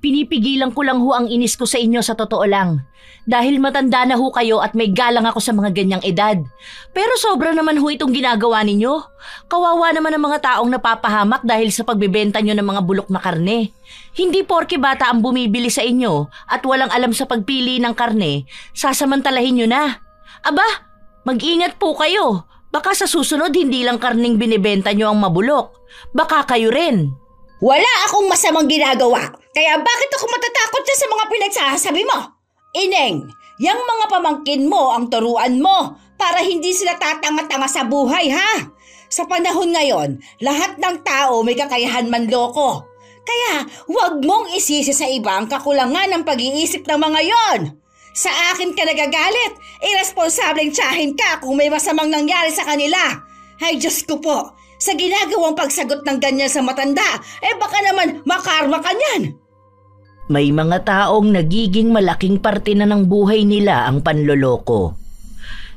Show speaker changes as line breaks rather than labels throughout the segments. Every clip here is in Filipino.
Pinipigilan ko lang ho ang inis ko sa inyo sa totoo lang. Dahil matanda na ho kayo at may galang ako sa mga ganyang edad. Pero sobra naman ho itong ginagawa ninyo. Kawawa naman ang mga taong napapahamak dahil sa pagbebenta nyo ng mga bulok na karne. Hindi porke bata ang bumibili sa inyo at walang alam sa pagpili ng karne, sasamantalahin nyo na. Aba, mag-ingat po kayo. Baka sa susunod hindi lang karning binibenta nyo ang mabulok. Baka kayo rin.
Wala akong masamang ginagawa. Kaya bakit ako matatakot sa mga pinagsasabi mo? Ineng, yang mga pamangkin mo ang turuan mo para hindi sila tatanga-tanga sa buhay, ha? Sa panahon ngayon, lahat ng tao may kakayahan manloko. Kaya huwag mong isisi sa iba ang kakulangan ng pag-iisip ng mga yon. Sa akin ka nagagalit, irresponsableng tiyahin ka kung may masamang nangyari sa kanila. Ay Diyos ko po, sa ginagawang pagsagot ng ganyan sa matanda, baka naman makarma ka niyan.
May mga taong nagiging malaking parte na ng buhay nila ang panloloko.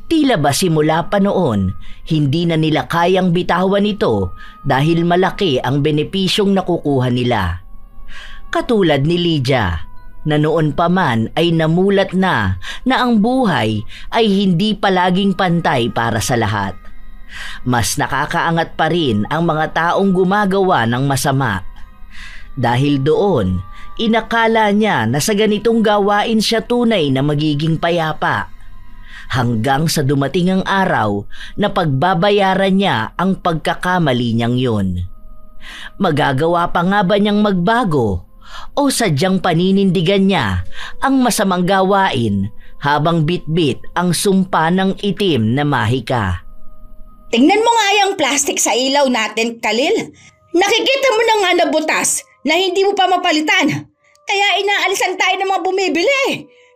Tila ba simula pa noon, hindi na nila kayang bitawan ito dahil malaki ang benepisyong nakukuha nila. Katulad ni Lydia, na noon pa man ay namulat na ang buhay ay hindi palaging pantay para sa lahat. Mas nakakaangat pa rin ang mga taong gumagawa ng masama. Dahil doon, inakala niya na sa ganitong gawain siya tunay na magiging payapa. Hanggang sa dumating ang araw na pagbabayaran niya ang pagkakamali niyang yun. Magagawa pa nga ba niyang magbago o sadyang paninindigan niya ang masamang gawain habang bitbit ang sumpa ng itim na mahika?
Tingnan mo nga yung plastic sa ilaw natin, Khalil. Nakikita mo na nga na butas na hindi mo pa mapalitan. Kaya inaalisan tayo ng mga bumibili.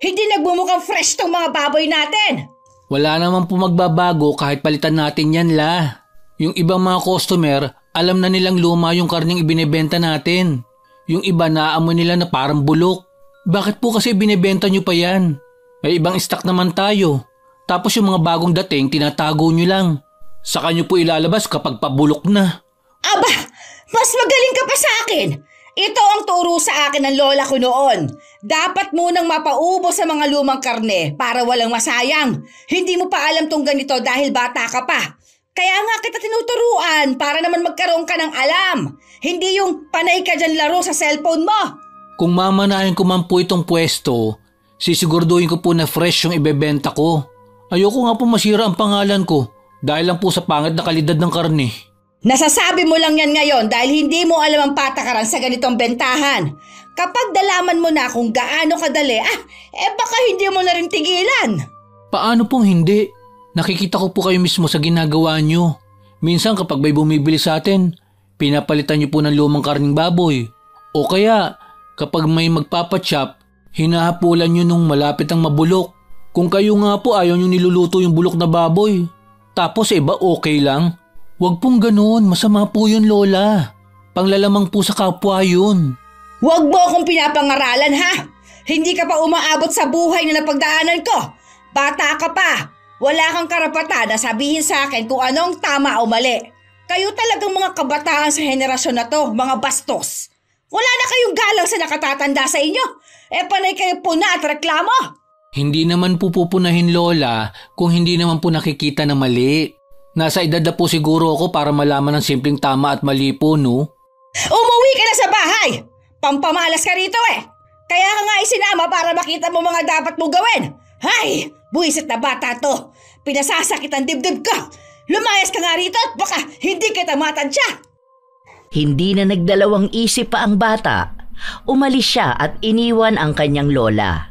Hindi nagbumukhang fresh tong mga baboy natin.
Wala naman po magbabago kahit palitan natin yan, La. Yung ibang mga customer, alam na nilang luma yung karning ibinebenta natin. Yung iba naamoy nila na parang bulok. Bakit po kasi binebenta nyo pa yan? May ibang stock naman tayo. Tapos yung mga bagong dating, tinatago nyo lang. Saka nyo po ilalabas kapag pabulok na.
Aba, mas magaling ka pa sa akin. Ito ang turo sa akin ng lola ko noon. Dapat munang mapaubos sa mga lumang karne para walang masayang. Hindi mo pa alam tong ganito dahil bata ka pa. Kaya nga kita tinuturuan para naman magkaroon ka ng alam. Hindi yung panay ka dyan laro sa cellphone mo.
Kung mamanahin ko man po itong pwesto, sisiguraduhin ko po na fresh yung ibebenta ko. Ayoko nga po masira ang pangalan ko dahil lang po sa pangit na kalidad ng karne.
Nasasabi mo lang yan ngayon dahil hindi mo alam ang patakaran sa ganitong bentahan. Kapag dalaman mo na kung gaano kadali, baka hindi mo na rin tigilan.
Paano pong hindi? Nakikita ko po kayo mismo sa ginagawa nyo. Minsan kapag may bumibili sa atin, pinapalitan nyo po ng lumang karning baboy. O kaya kapag may magpapachop, hinahapulan nyo nung malapit ang mabulok. Kung kayo nga po ayaw nyo niluluto yung bulok na baboy. Tapos iba okay lang. Huwag pong ganoon, masama po yun, Lola. Panglalamang po sa kapwa yun.
Huwag mo akong pinapangaralan, ha? Hindi ka pa umaabot sa buhay na napagdaanan ko. Bata ka pa. Wala kang karapatan na sabihin sa akin kung anong tama o mali. Kayo talagang mga kabataan sa henerasyon na to, mga bastos. Wala na kayong galang sa nakatatanda sa inyo. Panay kayo puna at reklamo.
Hindi naman po pupunahin, Lola, kung hindi naman po nakikita na mali. Nasa edad na po siguro ako para malaman ng simpleng tama at mali po, no?
Umuwi ka na sa bahay! Pampamalas ka rito Kaya ka nga isinama para makita mo mga dapat mo gawin. Hay! Buwisit na bata to. Pinasasakit ang dibdib ko. Lumayas ka nga rito at baka hindi kita matansya.
Hindi na nagdalawang isip pa ang bata. Umalis siya at iniwan ang kanyang lola.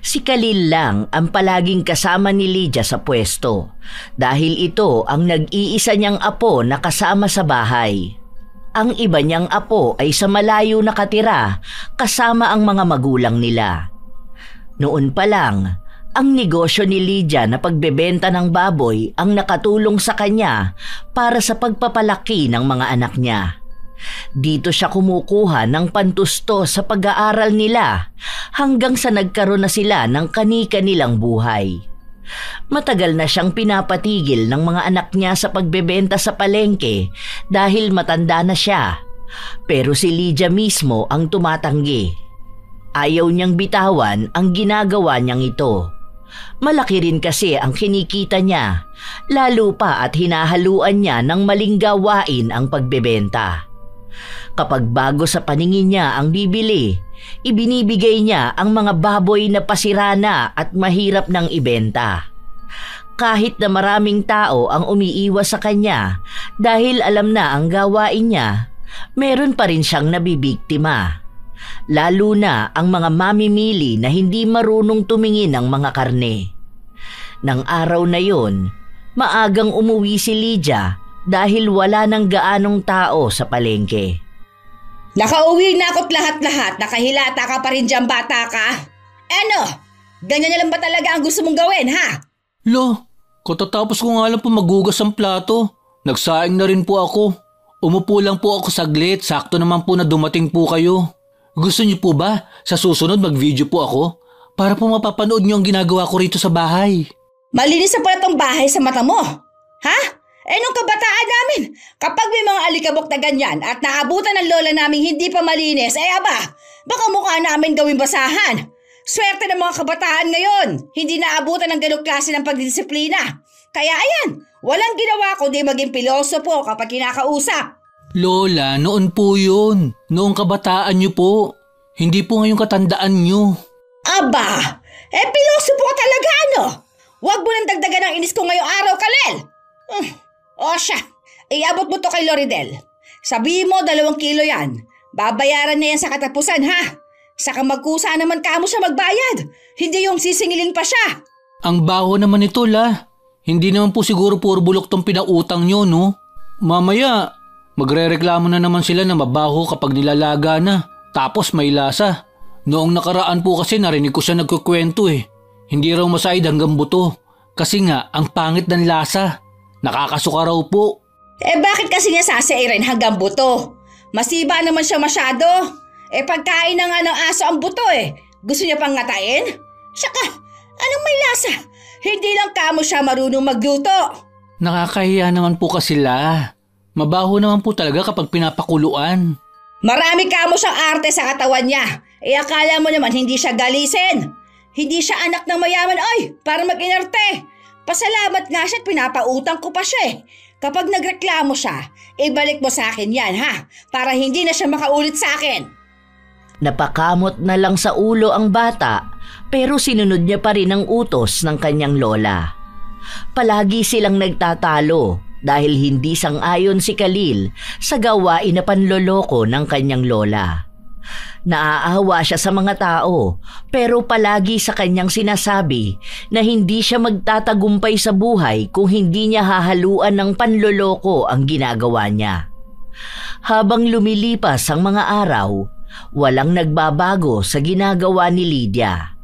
Si Khalil lang ang palaging kasama ni Lydia sa pwesto dahil ito ang nag-iisa niyang apo na kasama sa bahay. Ang iba niyang apo ay sa malayo nakatira kasama ang mga magulang nila. Noon pa lang, ang negosyo ni Lydia na pagbebenta ng baboy ang nakatulong sa kanya para sa pagpapalaki ng mga anak niya. Dito siya kumukuha ng pantusto sa pag-aaral nila hanggang sa nagkaroon na sila ng kani-kanilang buhay. Matagal na siyang pinapatigil ng mga anak niya sa pagbebenta sa palengke dahil matanda na siya. Pero si Lydia mismo ang tumatanggi. ayaw niyang bitawan ang ginagawa niyang ito. Malaki rin kasi ang kinikita niya, lalo pa at hinahaluan niya ng maling gawain ang pagbebenta. Kapag bago sa paningin niya ang bibili, ibinibigay niya ang mga baboy na pasirana at mahirap ng ibenta. Kahit na maraming tao ang umiiwas sa kanya dahil alam na ang gawain niya, meron pa rin siyang nabibiktima. Lalo na ang mga mamimili na hindi marunong tumingin ng mga karne. Nang araw na yon, maagang umuwi si Lydia dahil wala nang gaanong tao sa palengke.
Nakauwi na ako't lahat-lahat, nakahilata ka pa rin dyan, bata ka. Ano? Ganyan na lang ba talaga ang gusto mong gawin, ha?
Lo, katatapos ko nga lang po magugas ang plato. Nagsaing na rin po ako. Umupo lang po ako saglit, sakto naman po na dumating po kayo. Gusto niyo po ba sa susunod mag-video po ako? Para po mapapanood niyo ang ginagawa ko rito sa bahay.
Malinis na pala tong bahay sa mata mo. Ha? Nung kabataan namin, kapag may mga alikabok na ganyan at naabutan ng lola naming hindi pa malinis, baka mukha namin gawing basahan. Swerte ng mga kabataan ngayon, hindi naabutan ng ganong klase ng pagdisiplina. Kaya ayan, walang ginawa kundi maging pilosopo kapag kinakausap.
Lola, noon po yun. Noong kabataan niyo po. Hindi po ngayong katandaan niyo.
Aba, pilosopo ka talaga ano? Huwag mo nang dagdagan ang inis ko ngayong araw, Kalel. O siya, iabot mo to kay Loridel. Sabihin mo 2 kilo yan. Babayaran na yan sa katapusan, ha? Saka magkusa naman kamo siya magbayad. Hindi yung sisingilin pa siya.
Ang baho naman ito, La. Hindi naman po siguro puro bulok tong pinautang niyo, no? Mamaya, magrereklamo na naman sila na mabaho kapag nilalaga na. Tapos may lasa. Noong nakaraan po kasi narinig ko siya nagkukwento eh. Hindi raw masaid hanggang buto. Kasi nga, ang pangit ng lasa. Nakakasuka raw po.
Bakit kasi niya sasairin hanggang buto? Masiba naman siya masyado. Pagkain na nga ng aso ang buto eh. Gusto niya pang ngatain? Saka, anong may lasa? Hindi lang kamo siya marunong magluto.
Nakakahiya naman po kasi La. Mabaho naman po talaga kapag pinapakuluan.
Marami kamo siyang arte sa katawan niya. Akala mo naman hindi siya galisin. Hindi siya anak ng mayaman, para mag-inarte. Pasalamat nga siya at pinapautang ko pa siya eh. Kapag nagreklamo siya, ibalik mo sa akin yan, ha? Para hindi na siya makaulit sa akin.
Napakamot na lang sa ulo ang bata, pero sinunod niya pa rin ang utos ng kanyang lola. Palagi silang nagtatalo dahil hindi sang-ayon si Khalil sa gawain na panloloko ng kanyang lola. Naaawa siya sa mga tao, pero palagi sa kanyang sinasabi na hindi siya magtatagumpay sa buhay kung hindi niya hahaluan ng panloloko ang ginagawa niya. Habang lumilipas ang mga araw, walang nagbabago sa ginagawa ni Lydia.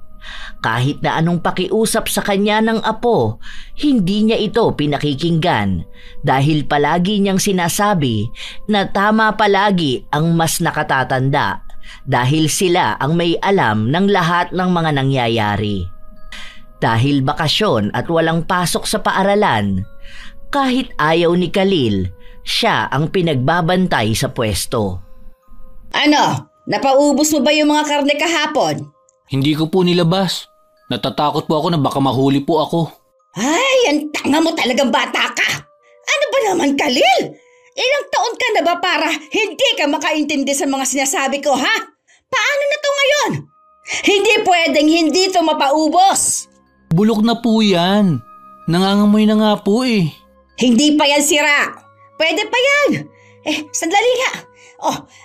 Kahit na anong pakiusap sa kanya ng apo, hindi niya ito pinakikinggan dahil palagi niyang sinasabi na tama palagi ang mas nakatatanda dahil sila ang may alam ng lahat ng mga nangyayari. Dahil bakasyon at walang pasok sa paaralan, kahit ayaw ni Khalil, siya ang pinagbabantay sa pwesto.
Ano? Napaubos mo ba yung mga karne kahapon?
Hindi ko po nilabas. Natatakot po ako na baka mahuli po ako.
Ay, ang tanga mo talagang bata ka! Ano ba naman, Khalil? Ilang taon ka na ba para hindi ka makaintindi sa mga sinasabi ko, ha? Paano na to ngayon? Hindi pwedeng hindi to mapaubos.
Bulok na po yan. Nangangamoy na nga po eh.
Hindi pa yan sira. Pwede pa yan. Sandali nga.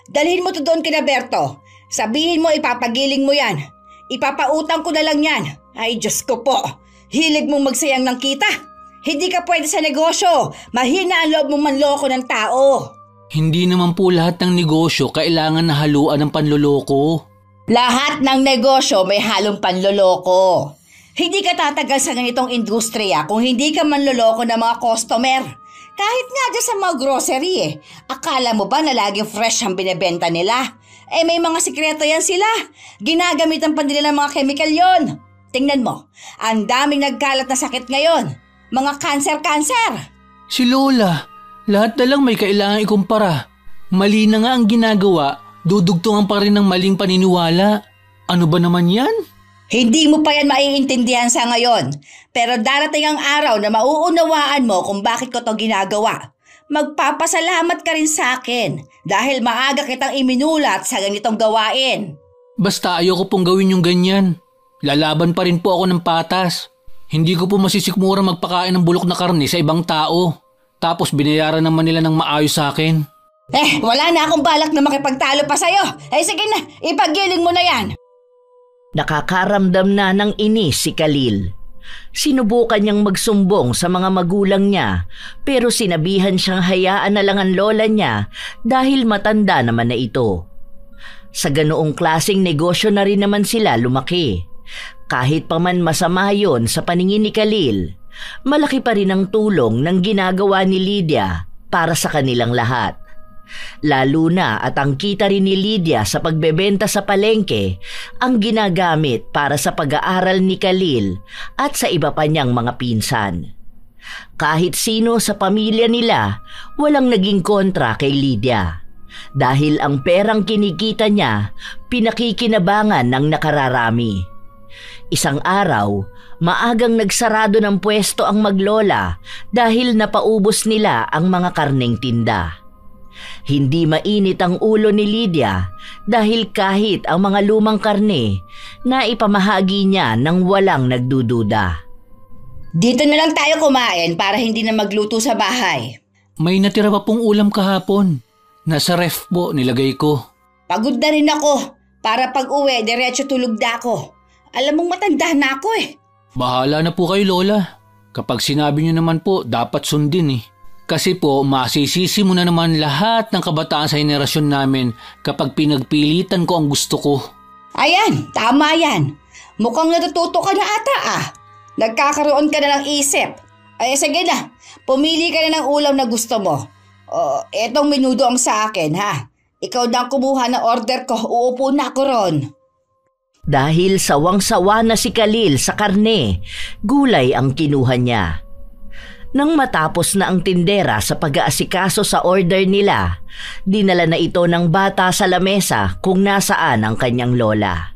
Dalhin mo to doon kina Berto. Sabihin mo ipapagiling mo yan. Ipapautang ko na lang yan. Ay, Diyos ko po. Hilig mong magsayang ng kita. Hindi ka pwede sa negosyo. Mahina ang loob mong manloko ng tao.
Hindi naman po lahat ng negosyo kailangan na haluan ng panloloko.
Lahat ng negosyo may halong panloloko. Hindi ka tatagal sa ganitong industriya kung hindi ka manloloko ng mga customer. Kahit nga dyan sa mga grocery Akala mo ba na laging fresh ang binebenta nila? May mga sikreto yan sila. Ginagamitan pa nila ng mga chemical yon. Tingnan mo, ang daming nagkalat na sakit ngayon. Mga cancer.
Si Lola, lahat na lang may kailangan ikumpara. Mali na nga ang ginagawa, dudugtungan pa rin ng maling paniniwala. Ano ba naman yan?
Hindi mo pa yan maiintindihan sa ngayon. Pero darating ang araw na mauunawaan mo kung bakit ko to ginagawa. Magpapasalamat ka rin sa akin dahil maaga kitang iminulat sa ganitong gawain.
Basta ayoko pong gawin yung ganyan. Lalaban pa rin po ako ng patas. Hindi ko po masisikmura magpakain ng bulok na karne sa ibang tao. Tapos binayaran naman nila ng maayos sa akin.
Wala na akong balak na makipagtalo pa sa'yo. Sige na, ipaggiling mo na yan.
Nakakaramdam na ng inis si Khalil. Sinubukan niyang magsumbong sa mga magulang niya pero sinabihan siyang hayaan na lang ang lola niya dahil matanda naman na ito. Sa ganoong klaseng negosyo na rin naman sila lumaki. Kahit pa man masama yon sa paningin ni Khalil, malaki pa rin ang tulong ng ginagawa ni Lydia para sa kanilang lahat. Lalo na at ang kita rin ni Lydia sa pagbebenta sa palengke ang ginagamit para sa pag-aaral ni Khalil at sa iba pa niyang mga pinsan. Kahit sino sa pamilya nila walang naging kontra kay Lydia dahil ang perang kinikita niya pinakikinabangan ng nakararami. Isang araw, maagang nagsarado ng pwesto ang maglola dahil napaubos nila ang mga karneng tinda. Hindi mainit ang ulo ni Lydia dahil kahit ang mga lumang karne na ipamahagi niya ng walang nagdududa.
Dito na lang tayo kumain para hindi na magluto sa bahay.
May natira pa pong ulam kahapon. Nasa ref po nilagay ko.
Pagod na rin ako. Para pag-uwi, diretso tulog na ako. Alam mong matanda na ako eh.
Bahala na po kayo, Lola. Kapag sinabi niyo naman po, dapat sundin eh. Kasi po, masisisi mo na naman lahat ng kabataan sa henerasyon namin kapag pinagpilitan ko ang gusto ko.
Ayan, tama yan. Mukhang natututo ka na ata ah. Nagkakaroon ka na ng isip. Sige na, pumili ka na ng ulam na gusto mo. Etong menudo ang sa akin ha. Ikaw na kumuha ng order ko, uupo na ako ron.
Dahil sawang-sawa na si Khalil sa karne, gulay ang kinuha niya. Nang matapos na ang tindera sa pag-aasikaso sa order nila, dinala na ito ng bata sa lamesa kung nasaan ang kanyang lola.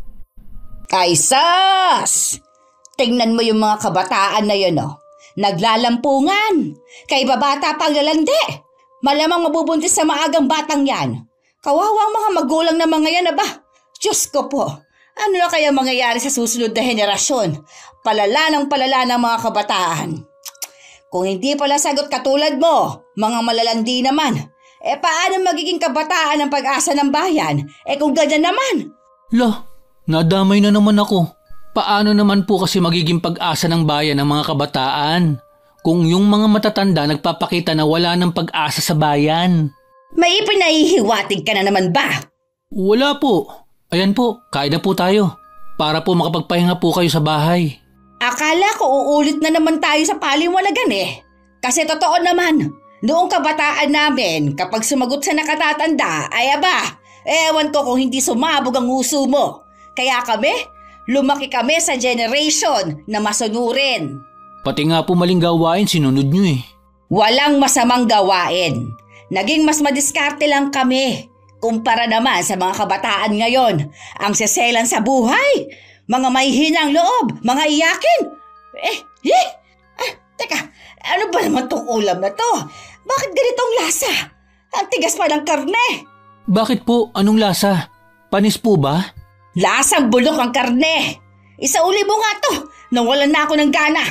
Ay sus! Tingnan mo yung mga kabataan na yun oh. Naglalampungan. Kay babata pang lalandi. Malamang mabubuntis sa maagang batang yan. Kawawang mga magulang na mga yan aba. Diyos ko po. Ano na kaya mangyayari sa susunod na henerasyon? Palala ng mga kabataan. Kung hindi pala sagot katulad mo, mga malalandi naman, paano magiging kabataan ang pag-asa ng bayan? Kung ganyan naman.
Nadamay na naman ako. Paano naman po kasi magiging pag-asa ng bayan ng mga kabataan? Kung yung mga matatanda nagpapakita na wala ng pag-asa sa bayan.
May pinahihiwatig ka na naman ba?
Wala po. Ayan po, kain na po tayo. Para po makapagpahinga po kayo sa bahay.
Akala ko uulit na naman tayo sa paliwanagan eh. Kasi totoo naman, noong kabataan namin kapag sumagot sa nakatatanda, ay aba, ewan ko kung hindi sumabog ang uso mo. Kaya lumaki kami sa generation na masunurin.
Pati nga po maling gawain sinunod nyo eh.
Walang masamang gawain. Naging mas madiskarte lang kami. Kumpara naman sa mga kabataan ngayon, ang seselan sa buhay. Mga may hinang loob, mga iyakin. Teka, ano ba naman tong ulam na to? Bakit ganitong lasa? Ang tigas pa ng karne.
Bakit po? Anong lasa? Panis po ba?
Lasang bulok ang karne. Isauli mo nga to. Nawalan na ako ng gana.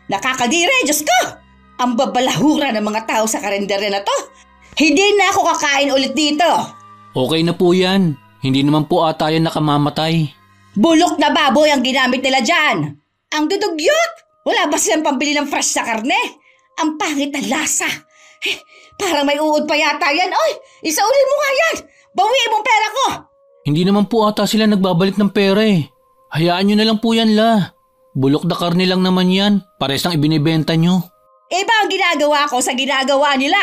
Nakakadire, Diyos ko. Ang babalahura ng mga tao sa karinderya na to. Hindi na ako kakain ulit dito.
Okay na po yan. Hindi naman po ata yan nakamamatay.
Bulok na baboy ang ginamit nila dyan. Ang dudugyot. Wala ba silang pambili ng fresh sa karne? Ang pangit na lasa. Parang may uod pa yata yan. Oy, isauli mo nga yan. Bawiin mong pera ko.
Hindi naman po ata sila nagbabalik ng pera eh. Hayaan nyo na lang po yan la. Bulok na karne lang naman yan. Parehas lang ibinibenta nyo.
Iba ang ginagawa ko sa ginagawa nila.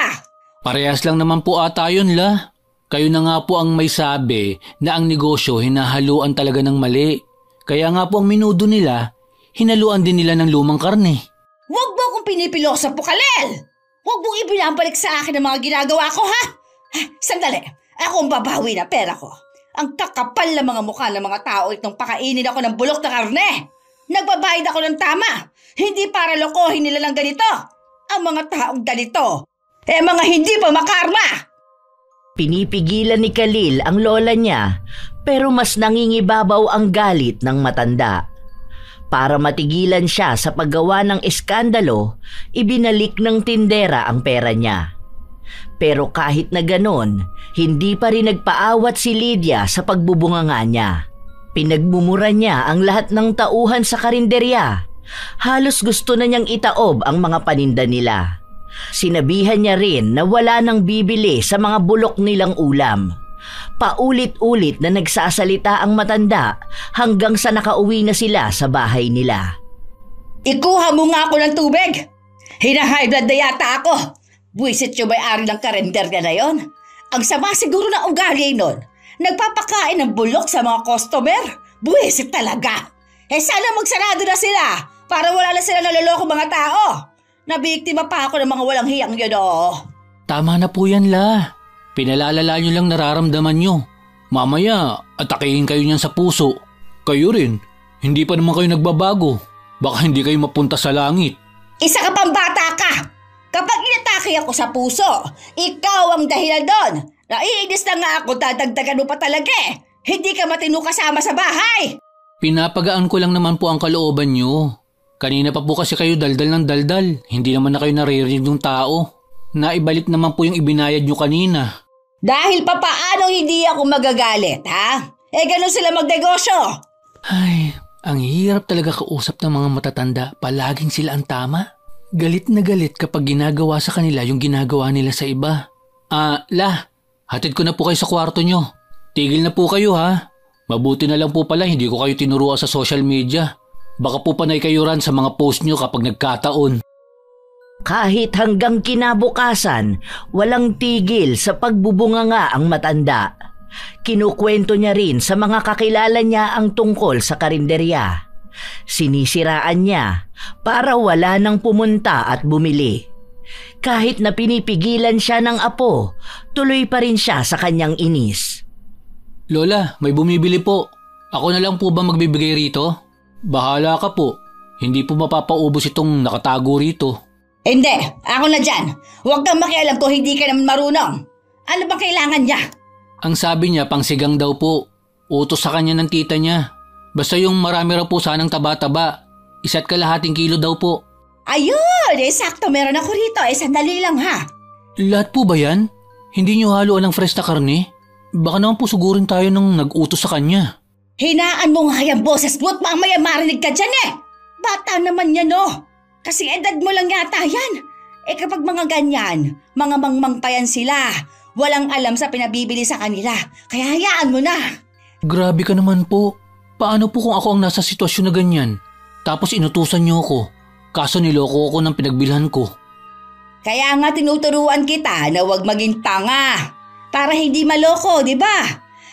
Parehas lang naman po ata yun la. Kayo na nga po ang may sabi na ang negosyo hinahaluan talaga ng mali. Kaya nga po ang minudo nila, hinaluan din nila ng lumang karne.
Huwag mo akong pinipilosa po, Khalil! Huwag mong ibinabalik sa akin ang mga ginagawa ko, ha? Sandali, ako ang babawi na pera ko. Ang kakapal na mga mukha ng mga tao itong pakainin ako ng bulok na karne. Nagbabayad ako ng tama. Hindi para lokohin nila lang ganito. Ang mga taong ganito, mga hindi pa makarma.
Pinipigilan ni Khalil ang lola niya pero mas nangingibabaw ang galit ng matanda. Para matigilan siya sa paggawa ng eskandalo, ibinalik ng tindera ang pera niya. Pero kahit na ganon, hindi pa rin nagpaawat si Lydia sa pagbubunganga niya. Pinagmumura niya ang lahat ng tauhan sa karinderya. Halos gusto na niyang itaob ang mga paninda nila. Sinabihan niya rin na wala nang bibili sa mga bulok nilang ulam. Paulit-ulit na nagsasalita ang matanda hanggang sa nakauwi na sila sa bahay nila.
Ikuha mo nga ako ng tubig. Hina-high blood na yata ako. Buwisit yung may-ari ng karinderya na yon. Ang sama siguro ng ugali nun. Nagpapakain ng bulok sa mga customer. Buwisit talaga. Sana magsarado na sila para wala na sila naloloko mga tao. Nabiktima pa ako ng mga walang hiyang yun, oh.
Tama na po yan, La. Pinalalala nyo lang nararamdaman nyo. Mamaya, atakihin kayo niyan sa puso. Kayo rin, hindi pa naman kayo nagbabago. Baka hindi kayo mapunta sa langit.
Isa ka pang bata ka! Kapag inatake ako sa puso, ikaw ang dahilan doon. Naiinis na nga ako, dadagdagan mo pa talaga eh. Hindi ka matino kasama sa bahay.
Pinapagaan ko lang naman po ang kalooban nyo. Kanina pa po kasi kayo daldal ng daldal. Hindi naman na kayo naririnig ng tao. Naibalik naman po yung ibinayad nyo kanina.
Dahil papaano hindi ako magagalit, ha? Ganun sila magnegosyo.
Ay, ang hirap talaga kausap ng mga matatanda. Palaging sila ang tama. Galit na galit kapag ginagawa sa kanila yung ginagawa nila sa iba. La, hatid ko na po kayo sa kwarto nyo. Tigil na po kayo, ha? Mabuti na lang po pala hindi ko kayo tinuruan sa social media. Baka po panay kayo ran sa mga post nyo kapag nagkataon.
Kahit hanggang kinabukasan, walang tigil sa pagbubunganga ang matanda. Kinukwento niya rin sa mga kakilala niya ang tungkol sa karinderya. Sinisiraan niya para wala nang pumunta at bumili. Kahit na pinipigilan siya ng apo, tuloy pa rin siya sa kanyang inis.
Lola, may bumibili po. Ako na lang po ba magbibigay rito? Bahala ka po. Hindi po mapapaubos itong nakatago rito.
Hindi, ako na dyan. Huwag kang makialam kung hindi ka naman marunong. Ano ba kailangan niya?
Ang sabi niya, pangsigang daw po. Utos sa kanya ng tita niya. Basta yung marami raw po sanang taba-taba. 1.5 kilo daw po.
Ayun, sakto meron ako rito. Sandali lang ha.
Lahat po ba yan? Hindi niyo haluan ng fresh na karne? Baka naman po sugurin tayo nung nag-utos sa kanya.
Hinaan mo nga yung boses mo at mamaya marinig ka dyan eh. Bata naman yan oh. Kasi edad mo lang yata yan. Kapag mga ganyan, mga mangmang pa yan sila. Walang alam sa pinabibili sa kanila. Kaya hayaan mo na.
Grabe ka naman po. Paano po kung ako ang nasa sitwasyon na ganyan? Tapos inutusan niyo ako. Kaso niloko ako ng pinagbilhan ko.
Kaya nga tinuturuan kita na huwag maging tanga. Para hindi maloko, di ba?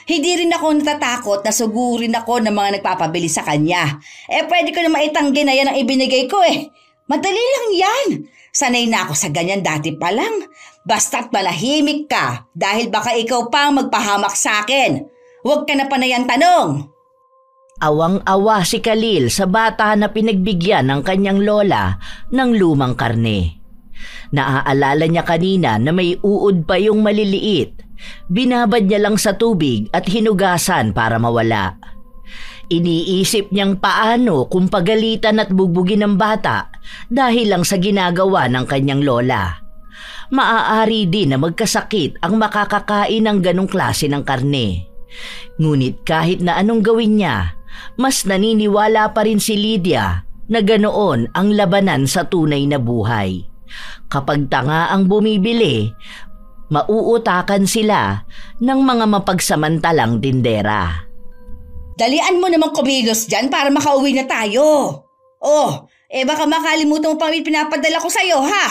Hindi rin ako natatakot na sugurin ako ng mga nagpapabili sa kanya. Pwede ko na maitanggi na yan ang ibinigay ko eh. Madali lang yan. Sanay na ako sa ganyan dati pa lang. Basta't malahimik ka dahil baka ikaw pa ang magpahamak sa akin. Huwag ka na panayan tanong.
Awang-awa si Khalil sa bata na pinagbigyan ng kanyang lola ng lumang karne. Naaalala niya kanina na may uod pa yung maliliit. Binabad niya lang sa tubig at hinugasan para mawala. Iniisip niyang paano kung pagalitan at bugbugin ng bata dahil lang sa ginagawa ng kanyang lola. Maaari din na magkasakit ang makakakain ng ganong klase ng karne. Ngunit kahit na anong gawin niya, mas naniniwala pa rin si Lydia na ganoon ang labanan sa tunay na buhay. Kapag tanga ang bumibili, mauutakan sila ng mga mapagsamantalang tindera.
Dalian mo namang kumilos dyan para makauwi na tayo. Baka makalimutan mo pa pinapadala ko sa'yo, ha?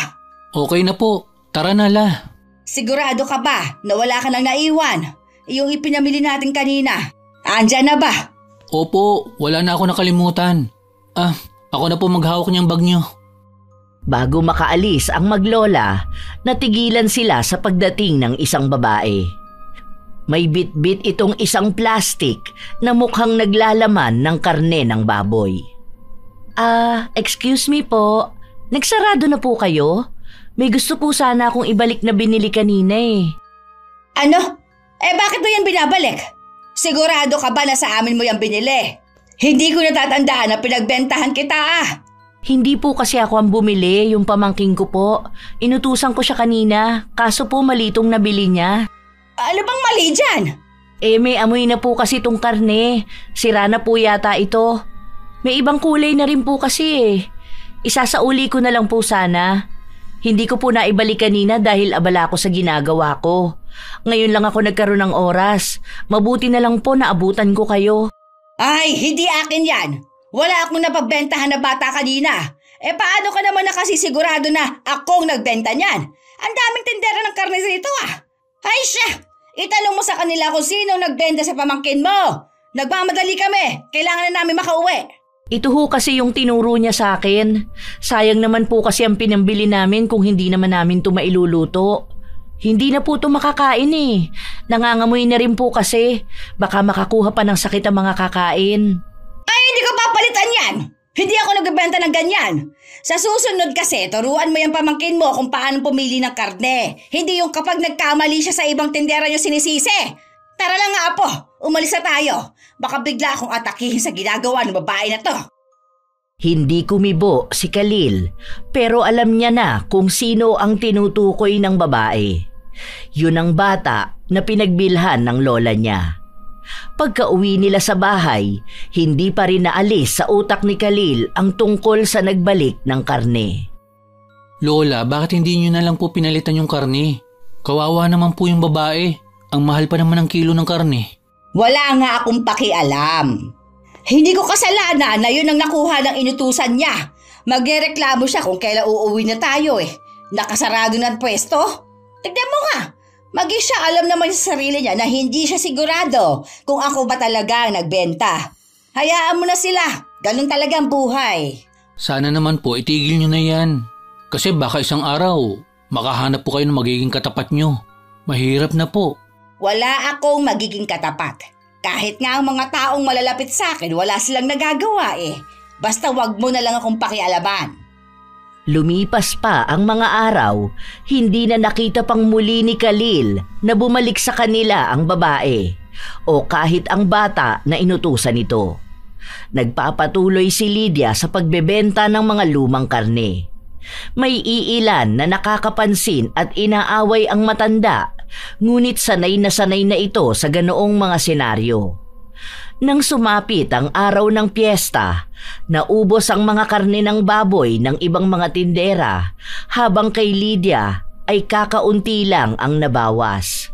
Okay na po. Tara na, La.
Sigurado ka ba na wala ka nang naiwan? Yung ipinamili natin kanina. Andyan na ba?
Opo, wala na ako nakalimutan. Ako na po maghawak niyang bag niyo.
Bago makaalis ang maglola, natigilan sila sa pagdating ng isang babae. May bit-bit itong isang plastik na mukhang naglalaman ng karne ng baboy. Excuse me po. Nagsarado na po kayo? May gusto po sana akong ibalik na binili kanina eh.
Ano? Bakit mo yan binabalik? Sigurado ka ba na sa amin mo yan binili? Hindi ko natatandaan na pinagbentahan kita
Hindi po kasi ako ang bumili, yung pamangking ko po. Inutusan ko siya kanina, kaso po mali itong nabili niya.
Ano bang mali dyan?
May amoy na po kasi itong karne. Sira na po yata ito. May ibang kulay na rin po kasi eh. Isasauli ko na lang po sana. Hindi ko po naibalik kanina dahil abala ako sa ginagawa ko. Ngayon lang ako nagkaroon ng oras. Mabuti na lang po na abutan ko kayo.
Ay, hindi akin yan. Wala akong napagbentahan na bata kanina. Paano ka naman nakasisigurado na akong nagbenta niyan? Ang daming tindera ng karne dito Ay siya! Itanong mo sa kanila kung sino nagbenta sa pamangkin mo. Nagmamadali kami. Kailangan na namin makauwi.
Ito ho kasi yung tinuro niya sa akin. Sayang naman po kasi ang pinambili namin kung hindi naman namin ito mailuluto. Hindi na po ito makakain eh. Nangangamoy na rin po kasi. Baka makakuha pa ng sakit ang mga kakain.
Ay, hindi ko papalitan yan. Hindi ako nagbebenta ng ganyan. Sa susunod kasi, turuan mo yung pamangkin mo kung paano pumili ng karne. Hindi yung kapag nagkamali siya sa ibang tindera niyo sinisisi. Tara lang nga apo, umalis na tayo. Baka bigla akong atakihin sa ginagawa ng babae na to.
Hindi kumibo si Khalil, pero alam niya na kung sino ang tinutukoy ng babae. Yun ang bata na pinagbilhan ng lola niya. Pagka-uwi nila sa bahay, hindi pa rin naalis sa utak ni Khalil ang tungkol sa nagbalik ng karne.
Lola, bakit hindi niyo na lang po pinalitan yung karne? Kawawa naman po yung babae. Ang mahal pa naman ng kilo ng karne.
Wala nga akong pakialam. Hindi ko kasalanan na yun ang nakuha ng inutusan niya. Magrereklamo siya kung kailan uuwi na tayo Nakasarado na ang pwesto. Tignan mo nga. Maging siya alam naman sa sarili niya na hindi siya sigurado kung ako ba talaga ang nagbenta. Hayaan mo na sila. Ganun talaga ang buhay.
Sana naman po itigil nyo na yan. Kasi baka isang araw, makahanap po kayo ng magiging katapat nyo. Mahirap na po.
Wala akong magiging katapat. Kahit nga ang mga taong malalapit sa akin, wala silang nagagawa Basta wag mo na lang akong pakialaman.
Lumipas pa ang mga araw, hindi na nakita pang muli ni Khalil na bumalik sa kanila ang babae o kahit ang bata na inutusan nito. Nagpapatuloy si Lydia sa pagbebenta ng mga lumang karne. May iilan na nakakapansin at inaaway ang matanda, ngunit sanay na ito sa ganoong mga senaryo. Nang sumapit ang araw ng piyesta, naubos ang mga karne ng baboy ng ibang mga tindera, habang kay Lydia ay kakaunti lang ang nabawas.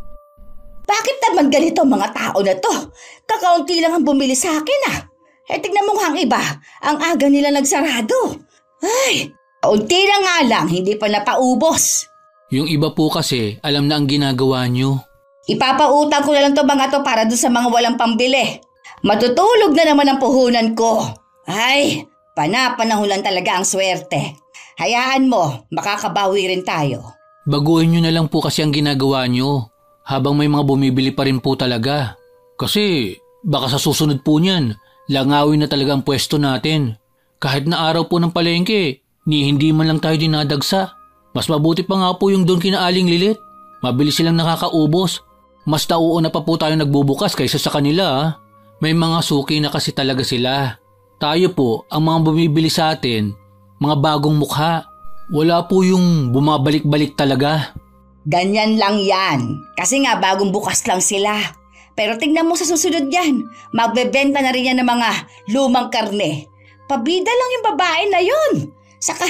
Bakit naman ganito mga tao na to? Kakaunti lang ang bumili sa akin tignan mo nga ang iba, ang aga nila nagsarado. Ay, kaunti na nga lang, hindi pa napaubos.
Yung iba po kasi, alam na ang ginagawa nyo.
Ipapautang ko na lang to mga to para dun sa mga walang pambili. Matutulog na naman ang puhunan ko. Ay, panapanahon lang talaga ang swerte. Hayaan mo, makakabawi rin tayo.
Baguhin nyo na lang po kasi ang ginagawa nyo, habang may mga bumibili pa rin po talaga. Kasi, baka sa susunod po niyan, langawin na talaga ang pwesto natin. Kahit na araw po ng palengke, hindi man lang tayo dinadagsa. Mas mabuti pa nga po yung doon kina Aling Lilit. Mabilis silang nakakaubos. Mas nauuna pa po tayo nagbubukas kaysa sa kanila. May mga suki na kasi talaga sila. Tayo po, ang mga bumibili sa atin, mga bagong mukha. Wala po yung bumabalik-balik talaga.
Ganyan lang yan. Kasi nga bagong bukas lang sila. Pero tingnan mo sa susunod yan. Magbebenta na rin yan ng mga lumang karne. Pabida lang yung babae na yun. Saka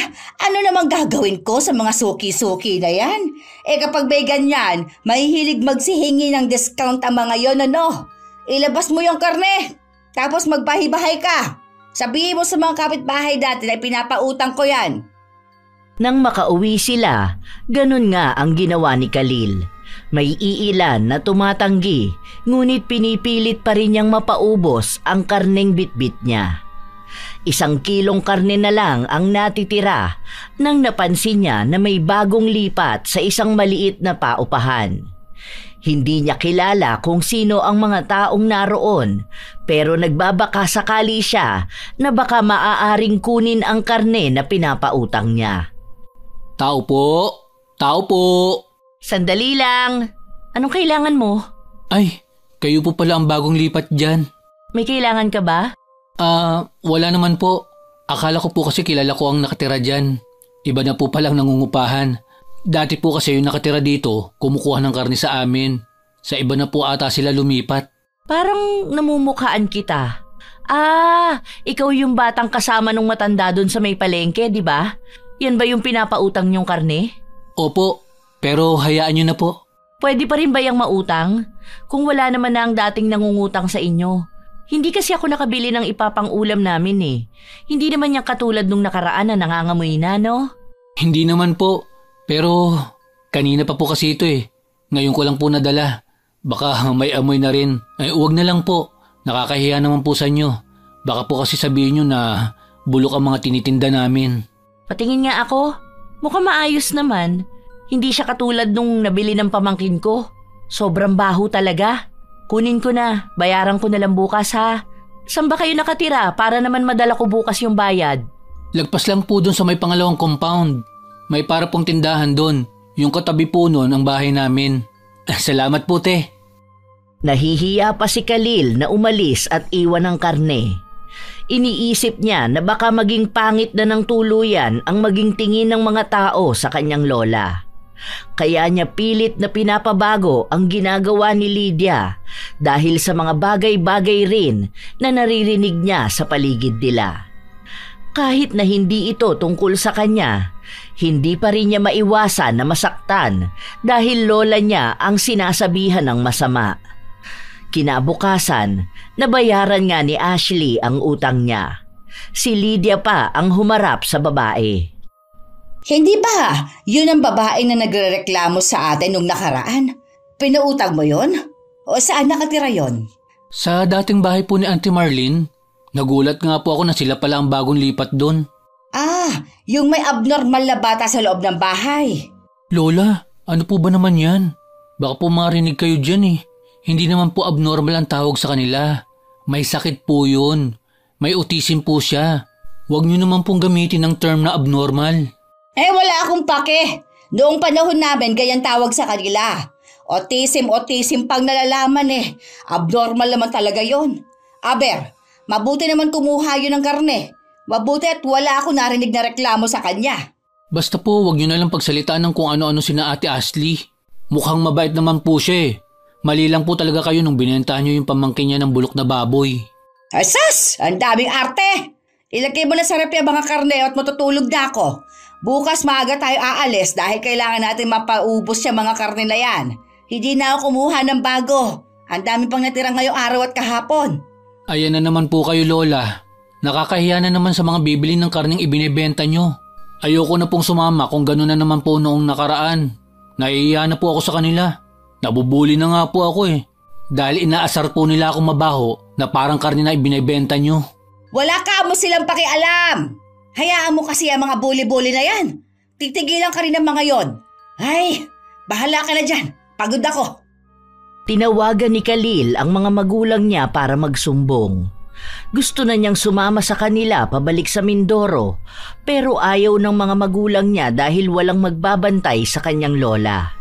ano namang gagawin ko sa mga suki-suki na yan? Kapag may ganyan, mahihilig magsihingi ng discount ang mga yon Ilabas mo yung karne. Tapos magbahay-bahay ka. Sabihin mo sa mga kapitbahay dati na pinapautang ko yan.
Nang makauwi sila, ganun nga ang ginawa ni Khalil. May iilan na tumatanggi, ngunit pinipilit pa rin niyang mapaubos ang karneng bitbit niya. 1 kilong karne na lang ang natitira nang napansin niya na may bagong lipat sa isang maliit na paupahan. Hindi niya kilala kung sino ang mga taong naroon, pero nagbabaka sakali siya na baka maaaring kunin ang karne na pinapautang niya.
Tao po! Tao po!
Sandali lang. Anong kailangan mo?
Ay, kayo po pala ang bagong lipat dyan.
May kailangan ka ba?
Wala naman po. Akala ko po kasi kilala ko ang nakatira dyan. Iba na po palang nangungupahan. Dati po kasi yung nakatira dito, kumukuha ng karne sa amin. Sa iba na po ata sila lumipat.
Parang namumukhaan kita. Ikaw yung batang kasama nung matanda doon sa may palengke, di ba? Yan ba yung pinapautang niyong karne?
Opo, pero hayaan niyo na po.
Pwede pa rin ba yung mautang? Kung wala naman na ang dating nangungutang sa inyo. Hindi kasi ako nakabili ng ipapang-ulam namin eh. Hindi naman yung katulad nung nakaraan na nangangamoy na, no?
Hindi naman po. Pero kanina pa po kasi ito eh. Ngayon ko lang po nadala. Baka may amoy na rin. Ay, huwag na lang po. Nakakahiya naman po sa inyo. Baka po kasi sabihin nyo na bulok ang mga tinitinda namin.
Patingin nga ako. Mukhang maayos naman. Hindi siya katulad nung nabili ng pamangkin ko. Sobrang baho talaga. Kunin ko na. Bayaran ko na lang bukas ha. Saan ba kayo nakatira para naman madala ko bukas yung bayad?
Lagpas lang po dun sa may pangalawang compound. May para pong tindahan doon. Yung katabi po nun ang bahay namin. Salamat po, te.
Nahihiya pa si Khalil na umalis at iwan ang karne. Iniisip niya na baka maging pangit na ng tuluyan ang maging tingin ng mga tao sa kanyang lola. Kaya niya pilit na pinapabago ang ginagawa ni Lydia dahil sa mga bagay-bagay rin na naririnig niya sa paligid nila. Kahit na hindi ito tungkol sa kanya, hindi pa rin niya maiwasan na masaktan dahil lola niya ang sinasabihan ng masama. Kinabukasan, nabayaran nga ni Ashley ang utang niya. Si Lydia pa ang humarap sa babae.
Hindi ba yun ang babae na nagrereklamo sa atin nung nakaraan? Pinautang mo yun? O saan nakatira yon?
Sa dating bahay po ni Auntie Marlene. Nagulat nga po ako na sila pala ang bagong lipat doon.
Yung may abnormal na bata sa loob ng bahay.
Lola, ano po ba naman yan? Baka po marinig kayo dyan eh. Hindi naman po abnormal ang tawag sa kanila. May sakit po yun. May autism po siya. Huwag niyo naman pong gamitin ang term na abnormal.
Wala akong pake. Noong panahon namin, ganyan tawag sa kanila. Autism pang nalalaman eh. Abnormal naman talaga yon. Aber, mabuti naman kumuha yun ng karne. Mabuti at wala ako narinig na reklamo sa kanya.
Basta po, huwag niyo na lang pagsalitaan ng kung ano-ano sina Ate Ashley. Mukhang mabait naman po siya eh. Mali lang po talaga kayo nung binentahan niyo yung pamangkin niya ng bulok na baboy.
Asas! Ang daming arte! Ilagay mo na sa rep yung mga karne at matutulog na ako. Bukas maaga tayo aalis dahil kailangan natin mapaubos yung mga karne na yan. Hindi na ako kumuha ng bago. Ang dami pang natira ngayong araw at kahapon.
Ayan na naman po kayo, Lola. Nakakahiya na naman sa mga bibili ng karneng ibinebenta nyo. Ayoko na pong sumama kung gano'n na naman po noong nakaraan. Naiiya na po ako sa kanila. Nabubuli na nga po ako eh. Dahil inaasar po nila akong mabaho na parang karne na ibinebenta nyo.
Wala ka mo silang pakialam. Hayaan mo kasi ang mga buli-buli na yan. Titigilan ka rin ng mga yon. Ay, bahala ka na dyan. Pagod ako.
Tinawagan ni Khalil ang mga magulang niya para magsumbong. Gusto na niyang sumama sa kanila pabalik sa Mindoro, pero ayaw ng mga magulang niya dahil walang magbabantay sa kanyang lola.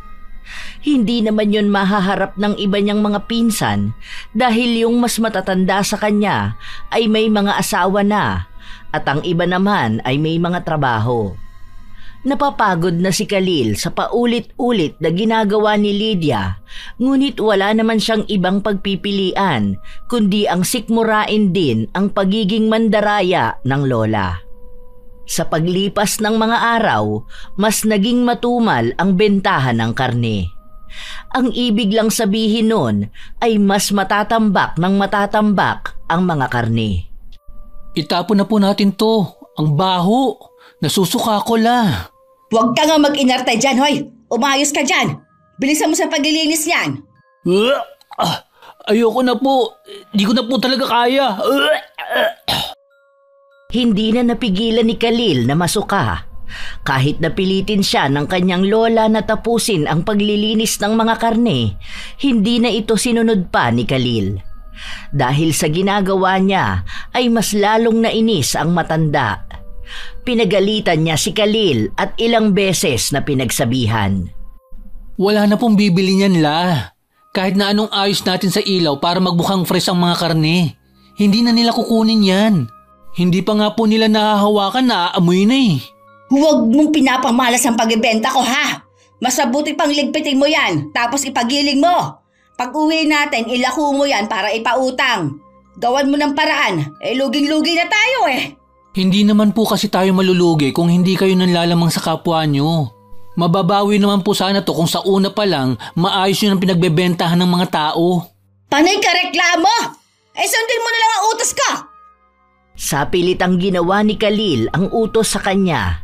Hindi naman yon mahaharap ng iba niyang mga pinsan dahil yung mas matatanda sa kanya ay may mga asawa na at ang iba naman ay may mga trabaho. Napapagod na si Khalil sa paulit-ulit na ginagawa ni Lydia, ngunit wala naman siyang ibang pagpipilian kundi ang sikmurain din ang pagiging mandaraya ng lola. Sa paglipas ng mga araw, mas naging matumal ang bentahan ng karne. Ang ibig lang sabihin nun ay mas matatambak ng matatambak ang mga karne.
Itapon na po natin to. Ang baho. Nasusuka ko la.
Huwag ka nga mag-inarte dyan, hoy. Umayos ka dyan. Bilisan mo sa paglilinis niyan.
Ayoko na po. Di ko na po talaga kaya.
Hindi na napigilan ni Khalil na masuka. Kahit napilitin siya ng kanyang lola na tapusin ang paglilinis ng mga karne, hindi na ito sinunod pa ni Khalil. Dahil sa ginagawa niya ay mas lalong nainis ang matanda. Pinagalitan niya si Khalil at ilang beses na pinagsabihan.
Wala na pong bibili niyan, La. Kahit na anong ayos natin sa ilaw para magmukhang fresh ang mga karne. Hindi na nila kukunin yan. Hindi pa nga po nila nahahawakan na aamoy na eh.
Huwag mong pinapamalas ang pagbebenta ko, ha? Mas mabuti pang ligpitin mo yan, tapos ipagiling mo. Pag uwi natin, ilako mo yan para ipautang. Gawan mo ng paraan, luging-lugi na tayo eh.
Hindi naman po kasi tayo malulugi kung hindi kayo nanlalamang sa kapwa nyo. Mababawi naman po sana to kung sa una pa lang maayos nyo ng pinagbebentahan ng mga tao.
Panay ka reklamo! Sundin mo na lang ang utos ko!
Sa pilitang ginawa ni Khalil ang utos sa kanya.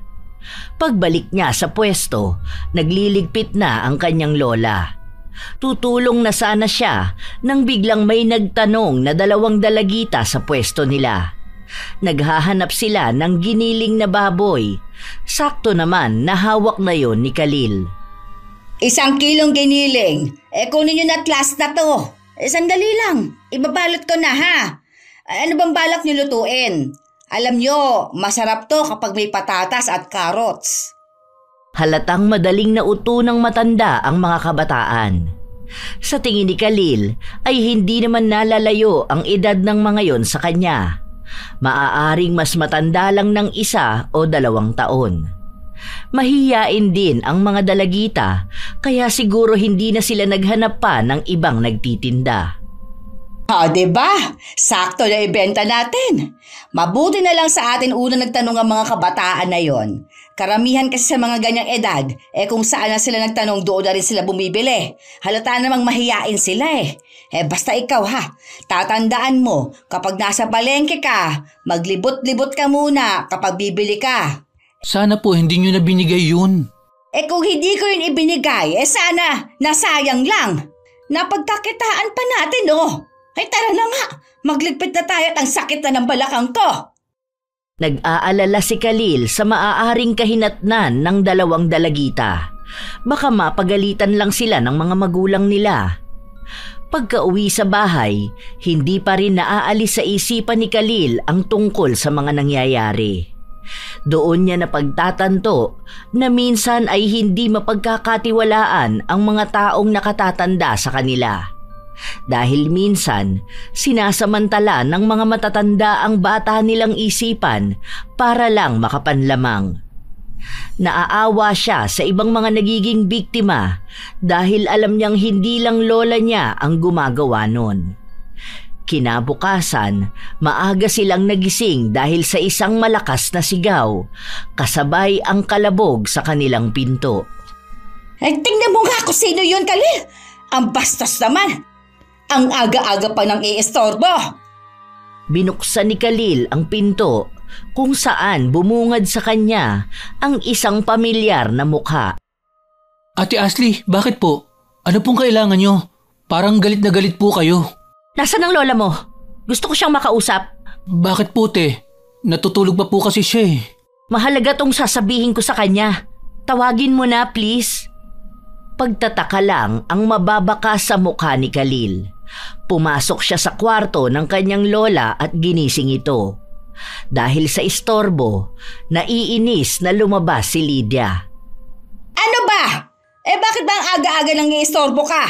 Pagbalik niya sa pwesto, nagliligpit na ang kanyang lola. Tutulong na sana siya nang biglang may nagtanong na 2 dalagita sa pwesto nila. Naghahanap sila ng giniling na baboy. Sakto naman na hawak na yon ni Khalil.
1 kilong giniling. Kunin nyo na at last na to. Sandali lang. Ibabalot ko na, ha? Ano bang balak nyo lutuin? Alam nyo, masarap to kapag may patatas at carrots.
Halatang madaling nauto ng matanda ang mga kabataan. Sa tingin ni Khalil ay hindi naman nalalayo ang edad ng mga yon sa kanya. Maaaring mas matanda lang ng 1 o 2 taon. Mahiyain din ang mga dalagita kaya siguro hindi na sila naghanap pa ng ibang nagtitinda.
Diba? Sakto na ibenta natin. Mabuti na lang sa atin una nagtanong ang mga kabataan na yon. Karamihan kasi sa mga ganyang edad, kung saan na sila nagtanong doon na rin sila bumibili. Halata namang mahiyain sila eh. Basta ikaw ha, tatandaan mo kapag nasa palengke ka, maglibot-libot ka muna kapag bibili ka.
Sana po hindi nyo na binigay yun.
Kung hindi ko yun ibinigay, sana nasayang lang. Napagkakitaan pa natin oh. Tara na nga, magligpit na tayo at ang sakit na ng balakang ko.
Nag-aalala si Khalil sa maaaring kahinatnan ng 2 dalagita. Baka mapagalitan lang sila ng mga magulang nila. Pagka-uwi sa bahay, hindi pa rin naaalis sa isipan ni Khalil ang tungkol sa mga nangyayari. Doon niya napagtatanto na minsan ay hindi mapagkakatiwalaan ang mga taong nakatatanda sa kanila. Dahil minsan, sinasamantala ng mga matatanda ang bata nilang isipan para lang makapanlamang. Naaawa siya sa ibang mga nagiging biktima dahil alam niyang hindi lang lola niya ang gumagawa nun. Kinabukasan, maaga silang nagising dahil sa isang malakas na sigaw, kasabay ang kalabog sa kanilang pinto.
Tingnan mo nga kung sino yun, Khalil! Ang bastos naman! Ang aga-aga pa nang iistorbo!
Binuksan ni Khalil ang pinto kung saan bumungad sa kanya ang isang pamilyar na mukha.
Ate Ashley, bakit po? Ano pong kailangan nyo? Parang galit na galit po kayo.
Nasaan ang lola mo? Gusto ko siyang makausap.
Bakit po, te? Natutulog pa po kasi siya eh.
Mahalaga tong sasabihin ko sa kanya. Tawagin mo na, please. Pagtataka lang ang mababaka sa mukha ni Khalil. Pumasok siya sa kwarto ng kanyang lola at ginising ito. Dahil sa istorbo, naiinis na lumabas si Lydia.
Ano ba? Bakit ba ang aga-aga nang iistorbo ka?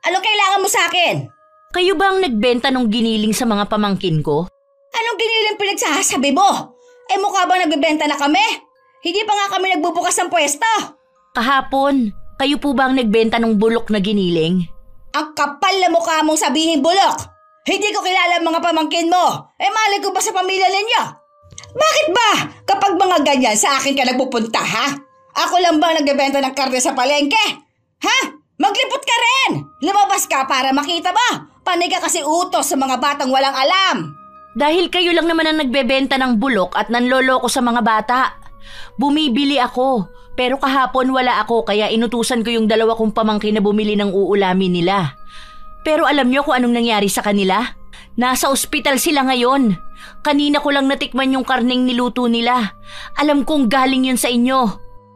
Ano kailangan mo sa akin?
Kayo ba ang nagbenta ng giniling sa mga pamangkin ko?
Anong giniling pinagsasabi mo? Mukha bang nagbebenta na kami? Hindi pa nga kami nagbubukas ng pwesto.
Kahapon, kayo po ba ang nagbenta ng bulok na giniling?
Ang kapal na mukha mong sabihin bulok. Hindi ko kilala ang mga pamangkin mo. Malay ko ba sa pamilya ninyo? Bakit ba kapag mga ganyan sa akin ka nagpupunta, ha? Ako lang bang nagbebenta ng karne sa palengke? Ha? Maglipot ka rin! Lumabas ka para makita ba? Panay ka kasi utos sa mga batang walang alam.
Dahil kayo lang naman ang nagbebenta ng bulok at nanloloko sa mga bata. Bumibili ako, pero kahapon wala ako kaya inutusan ko yung 2 kong pamangkin na bumili ng uulamin nila. Pero alam niyo kung anong nangyari sa kanila? Nasa ospital sila ngayon. Kanina ko lang natikman yung karneng niluto nila. Alam kong galing yun sa inyo.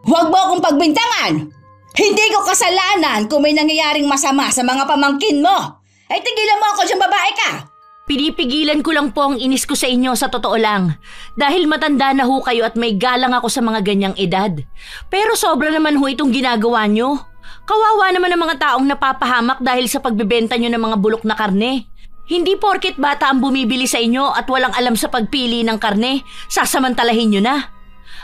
Huwag mo akong pagbintangan! Hindi ko kasalanan kung may nangyayaring masama sa mga pamangkin mo. Ay tigilan mo ako dyan, babae ka!
Pinipigilan ko lang po ang inis ko sa inyo sa totoo lang. Dahil matanda na ho kayo at may galang ako sa mga ganyang edad. Pero sobra naman ho itong ginagawa nyo. Kawawa naman ang mga taong napapahamak dahil sa pagbebenta nyo ng mga bulok na karne. Hindi porket bata ang bumibili sa inyo at walang alam sa pagpili ng karne, sasamantalahin nyo na.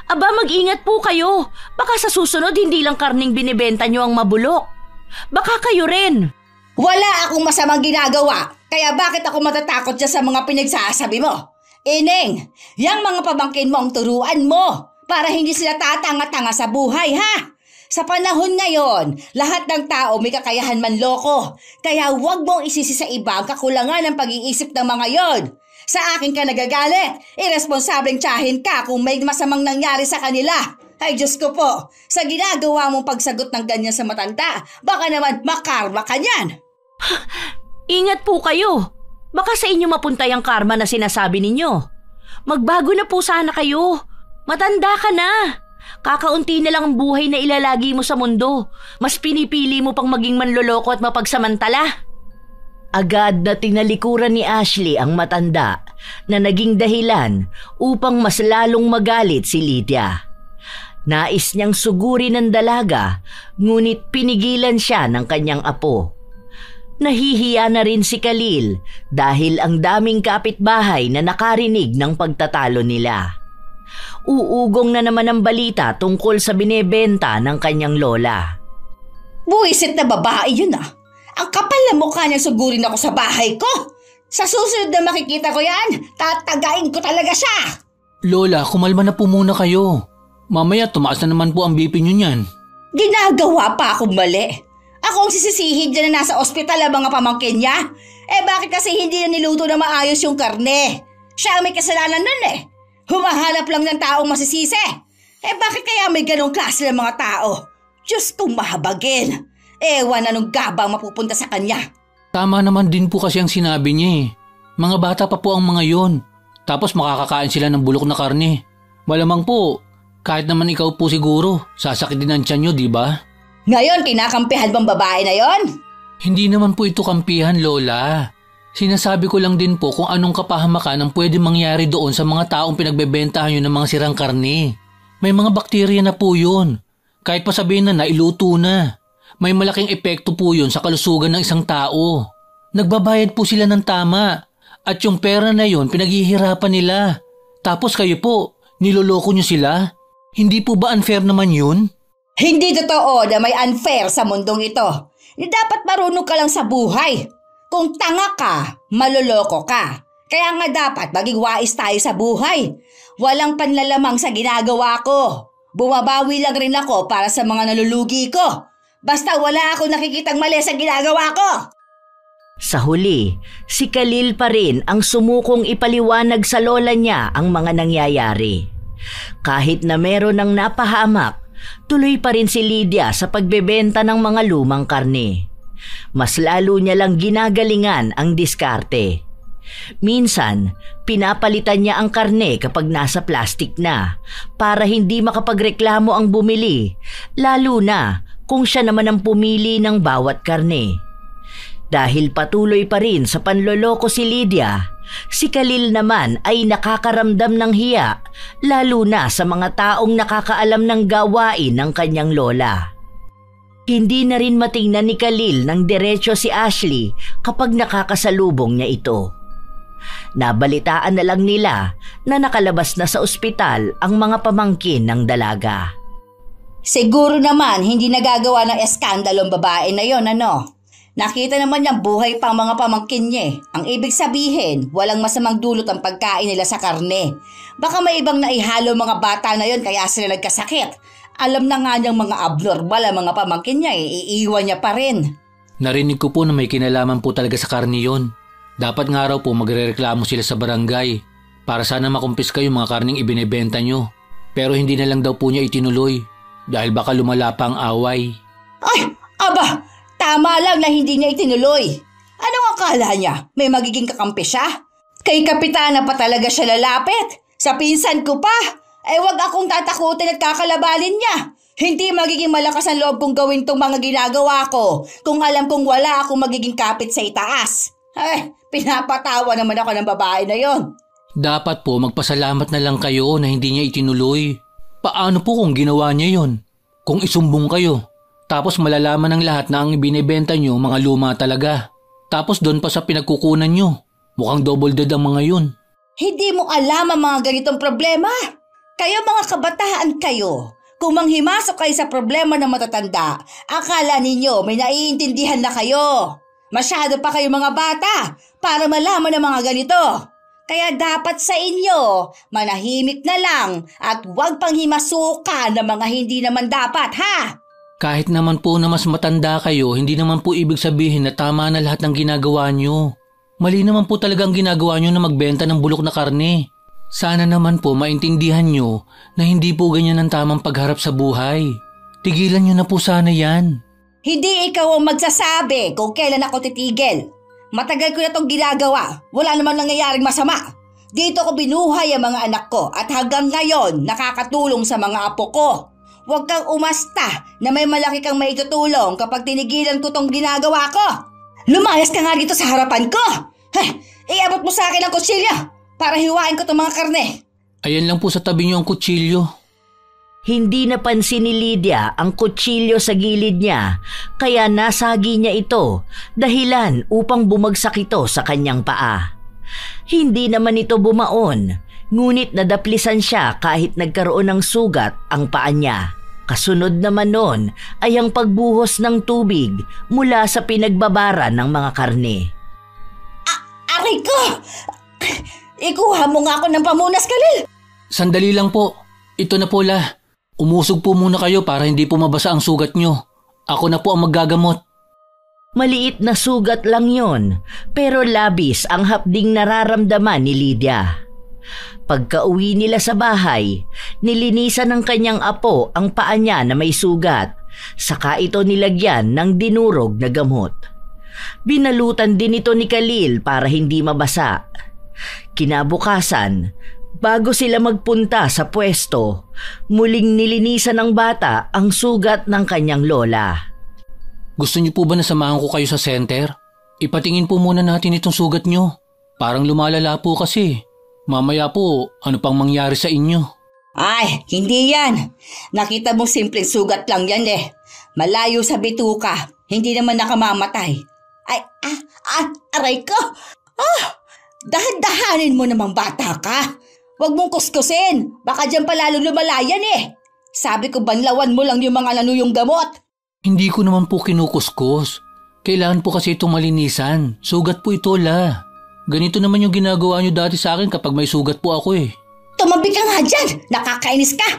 Aba, mag-ingat po kayo. Baka sa susunod hindi lang karning binibenta nyo ang mabulok. Baka kayo rin.
Wala akong masamang ginagawa, kaya bakit ako matatakot dyan sa mga pinagsasabi mo? Ineng, yang mga pamangkin mo ang turuan mo para hindi sila tatanga-tanga sa buhay, ha? Sa panahon ngayon, lahat ng tao may kakayahan manloko, kaya huwag mong isisi sa iba ang kakulangan ng pag-iisip ng mga yon. Sa akin ka nagagalit, irresponsableng tiyahin ka kung may masamang nangyari sa kanila. Ay Diyos ko po, sa ginagawa mong pagsagot ng ganyan sa matanda, baka naman makarma ka niyan.
Ingat po kayo. Baka sa inyo mapuntay ang karma na sinasabi ninyo. Magbago na po sana kayo. Matanda ka na. Kakaunti na lang ang buhay na ilalagi mo sa mundo. Mas pinipili mo pang maging manloloko at mapagsamantala. Agad na tinalikuran ni Ashley ang matanda na naging dahilan upang mas lalong magalit si Lydia. Nais niyang sugurin ng dalaga, ngunit pinigilan siya ng kanyang apo. Nahihiya na rin si Khalil dahil ang daming kapitbahay na nakarinig ng pagtatalo nila. Uugong na naman ang balita tungkol sa binebenta ng kanyang lola.
Buwisit na babae yun ah. Ang kapal na mukha niyang sugurin ako sa bahay ko. Sa susunod na makikita ko yan, tatagain ko talaga siya.
Lola, kumalma na po muna kayo. Mamaya tumaas na naman po ang BP niyo niyan.
Ginagawa pa akong mali. Ako ang sisisihin dyan na nasa ospital ang mga pamangkin niya. Bakit kasi hindi na niluto na maayos yung karne? Siya ang may kasalanan nun eh. Humahanap lang ng taong masisisi. Bakit kaya may ganong klase ng mga tao? Diyos kong mahabagin. Ewan na nung gabang mapupunta sa kanya.
Tama naman din po kasi ang sinabi niya eh. Mga bata pa po ang mga yon. Tapos makakakain sila ng bulok na karne. Malamang po, kahit naman ikaw po siguro, sasakit din ang tiyan nyo, di ba?
Ngayon, kinakampihan bang babae na yon?
Hindi naman po ito kampihan, Lola. Sinasabi ko lang din po kung anong kapahamakan ang pwede mangyari doon sa mga taong pinagbebentahan nyo ng mga sirang karne. May mga bakterya na po yun. Kahit pa sabihin na nailuto na. May malaking epekto po yun sa kalusugan ng isang tao. Nagbabayad po sila ng tama. At yung pera na yun, pinaghihirapan nila. Tapos kayo po, niloloko nyo sila? Hindi po ba unfair naman yun?
Hindi totoo na may unfair sa mundong ito. Dapat marunong ka lang sa buhay. Kung tanga ka, maloloko ka. Kaya nga dapat maging wais tayo sa buhay. Walang panlalamang sa ginagawa ko. Bumabawi lang rin ako para sa mga nalulugi ko. Basta wala akong nakikitang mali sa ginagawa ko.
Sa huli, si Khalil pa rin ang sumukong ipaliwanag sa lola niya ang mga nangyayari. Kahit na meron ng napahamak, tuloy pa rin si Lydia sa pagbebenta ng mga lumang karne. Mas lalo niya lang ginagalingan ang diskarte. Minsan, pinapalitan niya ang karne kapag nasa plastik na para hindi makapagreklamo ang bumili, lalo na kung siya naman ang pumili ng bawat karne. Dahil patuloy pa rin sa panloloko si Lydia, si Khalil naman ay nakakaramdam ng hiya, lalo na sa mga taong nakakaalam ng gawain ng kanyang lola. Hindi na rin matingnan ni Khalil ng diretso si Ashley kapag nakakasalubong niya ito. Nabalitaan na lang nila na nakalabas na sa ospital ang mga pamangkin ng dalaga.
Siguro naman hindi nagagawa ng eskandalong babae na yon, ano? Nakita naman niyang buhay pang mga pamangkin niya. Ang ibig sabihin, walang masamang dulot ang pagkain nila sa karne. Baka may ibang naihalo mga bata na yon kaya sila nagkasakit. Alam na nga niyang mga abnormal ang mga pamangkin niya, iiwan niya pa rin.
Narinig ko po na may kinalaman po talaga sa karne yon. Dapat nga raw po magrereklamo sila sa barangay para sana makumpiska yung mga karneng ibinebenta nyo. Pero hindi na lang daw po niya itinuloy dahil baka lumala pa ang away.
Ay, aba, tama lang na hindi niya itinuloy. Anong akala niya? May magiging kakampi siya? Kay Kapitana pa talaga siya lalapit. Sa pinsan ko pa. Wag akong tatakutin at kakalabanin niya. Hindi magiging malakas ang loob kong gawin tong mga ginagawa ko kung alam kong wala akong magiging kapit sa itaas. Pinapatawa naman ako ng babae na yon.
Dapat po magpasalamat na lang kayo na hindi niya itinuloy. Paano po kung ginawa niya yon? Kung isumbong kayo, tapos malalaman ng lahat na ang ibinebenta niyo mga luma talaga. Tapos doon pa sa pinagkukunan niyo, mukhang double dead ang mga yun.
Hindi mo alam ang mga ganitong problema. Kayo mga kabataan kayo, kung manghimasok kayo sa problema ng matatanda, akala ninyo may naiintindihan na kayo. Masyado pa kayo mga bata para malaman ng mga ganito. Kaya dapat sa inyo, manahimik na lang at huwag pang himasukan ng mga hindi naman dapat, ha?
Kahit naman po na mas matanda kayo, hindi naman po ibig sabihin na tama na lahat ng ginagawa niyo. Mali naman po talaga ang ginagawa niyo na magbenta ng bulok na karne. Sana naman po maintindihan niyo na hindi po ganyan ang tamang pagharap sa buhay. Tigilan niyo na po sana yan.
Hindi ikaw ang magsasabi kung kailan ako titigil. Matagal ko na itong ginagawa. Wala namang nangyayaring masama. Dito ko binuhay ang mga anak ko at hanggang ngayon nakakatulong sa mga apo ko. Huwag kang umasta na may malaki kang maitutulong kapag tinigilan ko itong ginagawa ko. Lumayas ka nga dito sa harapan ko. Iabot mo sa akin ang kutsilyo para hiwain ko itong mga karne.
Ayan lang po sa tabi niyo ang kutsilyo.
Hindi napansin ni Lydia ang kutsilyo sa gilid niya kaya nasagi niya ito dahilan upang bumagsak ito sa kanyang paa. Hindi naman ito bumaon, ngunit nadaplisan siya kahit nagkaroon ng sugat ang paa niya. Kasunod naman nun ay ang pagbuhos ng tubig mula sa pinagbabara ng mga karne.
Aray ko! Ikuha mo nga ako ng pamunas, Khalil!
Sandali lang po. Ito na po la. Umusog po muna kayo para hindi po mabasa ang sugat nyo. Ako na po ang maggagamot.
Maliit na sugat lang yon, pero labis ang hapding nararamdaman ni Lydia. Pagka-uwi nila sa bahay, nilinisan ng kanyang apo ang paa niya na may sugat, saka ito nilagyan ng dinurog na gamot. Binalutan din ito ni Khalil para hindi mabasa. Kinabukasan, bago sila magpunta sa pwesto, muling nilinisan ng bata ang sugat ng kanyang lola.
Gusto niyo po ba na samahan ko kayo sa center? Ipatingin po muna natin itong sugat niyo. Parang lumalala po kasi. Mamaya po, ano pang mangyari sa inyo?
Ay, hindi yan. Nakita mo simpleng sugat lang yan eh. Malayo sa bituka. Hindi naman nakamamatay. Ay, aray ko. Dahan-dahanin mo namang bata ka. Huwag mong kuskusin. Baka dyan pa lalong lumalayan eh. Sabi ko banlawan mo lang yung mga nanuyong gamot.
Hindi ko naman po kinukuskus. Kailangan po kasi itong malinisan. Sugat po ito, la. Ganito naman yung ginagawa nyo dati sa akin kapag may sugat po ako eh.
Tumabi ka nga dyan. Nakakainis ka.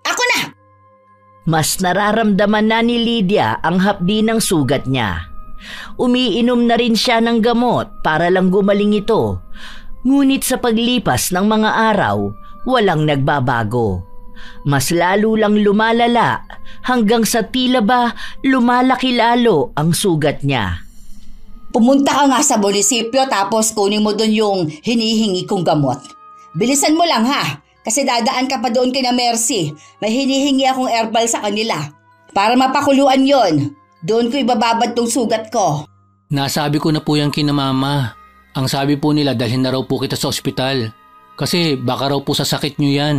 Ako na.
Mas nararamdaman na ni Lydia ang hapdi ng sugat niya. Umiinom na rin siya ng gamot para lang gumaling ito. Ngunit sa paglipas ng mga araw, walang nagbabago. Mas lalo lang lumalala hanggang sa tila ba lumalaki lalo ang sugat niya.
Pumunta ka nga sa munisipyo tapos kunin mo doon yung hinihingi kong gamot. Bilisan mo lang ha, kasi dadaan ka pa doon kina Mercy. May hinihingi akong herbal sa kanila. Para mapakuluan yon, doon ko ibababad tong sugat ko.
Nasabi ko na po yan kina mama. Ang sabi po nila dalhin na raw po kita sa ospital. Kasi baka raw po sa sakit nyo yan.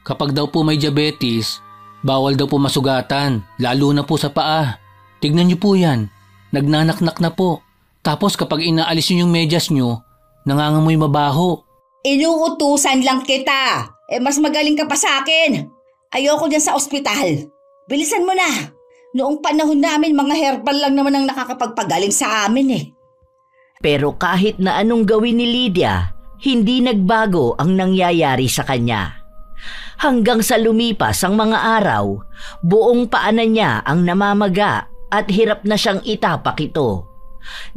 Kapag daw po may diabetes, bawal daw po masugatan, lalo na po sa paa. Tignan nyo po yan, nagnanaknak na po. Tapos kapag inaalis nyo yung medyas nyo, nangangamoy mabaho.
Inuutusan lang kita. Mas magaling ka pa sa akin. Ayoko dyan sa ospital. Bilisan mo na. Noong panahon namin, mga herbal lang naman ang nakakapagpagaling sa amin eh.
Pero kahit na anong gawin ni Lydia, hindi nagbago ang nangyayari sa kanya. Hanggang sa lumipas ang mga araw, buong paanan niya ang namamaga at hirap na siyang itapak ito.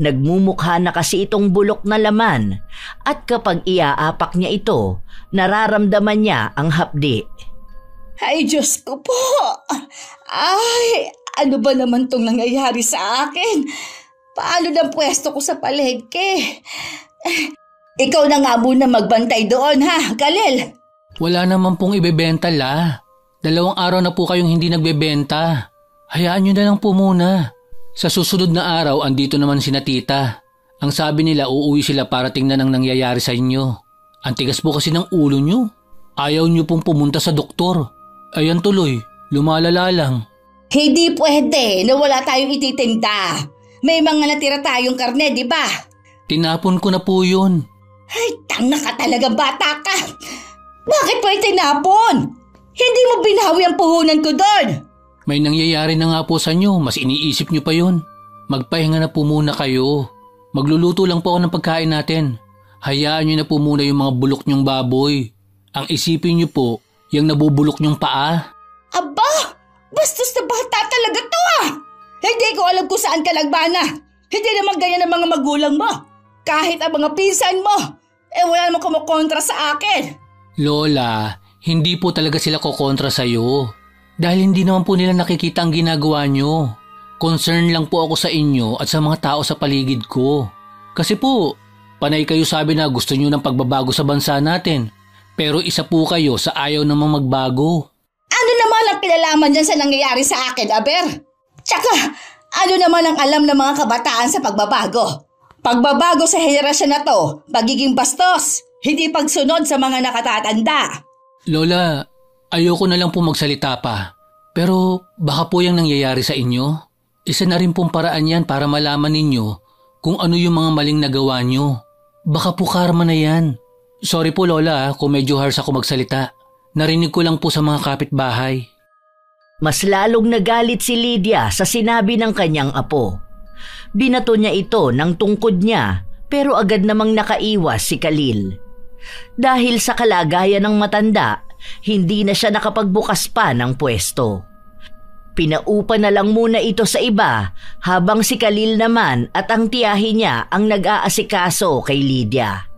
Nagmumukha na kasi itong bulok na laman at kapag iaapak niya ito, nararamdaman niya ang hapdi.
Ay, Diyos ko po! Ay, ano ba naman tong nangyayari sa akin? Paano ng pwesto ko sa palengke? Ikaw na nga muna magbantay doon ha, Khalil.
Wala naman pong ibebenta, La. 2 araw na po kayong hindi nagbebenta. Hayaan nyo na lang po muna. Sa susunod na araw, andito naman sina tita. Ang sabi nila, uuwi sila para tingnan ang nangyayari sa inyo. Ang tigas po kasi ng ulo nyo. Ayaw nyo pong pumunta sa doktor. Ayan tuloy, lumalala lang.
Hindi pwede na wala tayong ititinda. May mga natira tayong karne, di ba?
Tinapon ko na po yun.
Ay, tanga ka talaga, bata ka. Bakit mo itinapon? Hindi mo binawi ang puhunan ko doon.
May nangyayari na nga po sa inyo, mas iniisip nyo pa yun. Magpahinga na po muna kayo. Magluluto lang po ako ng pagkain natin. Hayaan nyo na po muna yung mga bulok nyong baboy. Ang isipin nyo po, yung nabubulok nyong paa.
Aba, bastos na bata talaga to ah. Hindi ko alam kung saan ka nagbana. Hindi naman ganyan ang mga magulang mo. Kahit ang mga pinsan mo, wala namang kumukontra sa akin.
Lola, hindi po talaga sila kokontra sa'yo. Dahil hindi naman po nila nakikita ang ginagawa nyo. Concern lang po ako sa inyo at sa mga tao sa paligid ko. Kasi po, panay kayo sabi na gusto nyo ng pagbabago sa bansa natin. Pero isa po kayo sa ayaw namang magbago.
Ano naman ang kinalaman dyan sa nangyayari sa akin, Aber? Tsaka, ano naman ang alam ng mga kabataan sa pagbabago? Pagbabago sa henerasyon na to, pagiging bastos, hindi pagsunod sa mga nakatatanda.
Lola, ayoko na lang po magsalita pa. Pero baka po yung nangyayari sa inyo. Isa na rin pong paraan yan para malaman ninyo kung ano yung mga maling nagawa nyo. Baka po karma na yan. Sorry po Lola kung medyo harsh ako magsalita. Narinig ko lang po sa mga kapitbahay.
Mas lalong nagalit si Lydia sa sinabi ng kanyang apo. Binato niya ito ng tungkod niya pero agad namang nakaiwas si Khalil. Dahil sa kalagayan ng matanda, hindi na siya nakapagbukas pa ng pwesto. Pinaupa na lang muna ito sa iba habang si Khalil naman at ang tiyahin niya ang nag-aasikaso kay Lydia.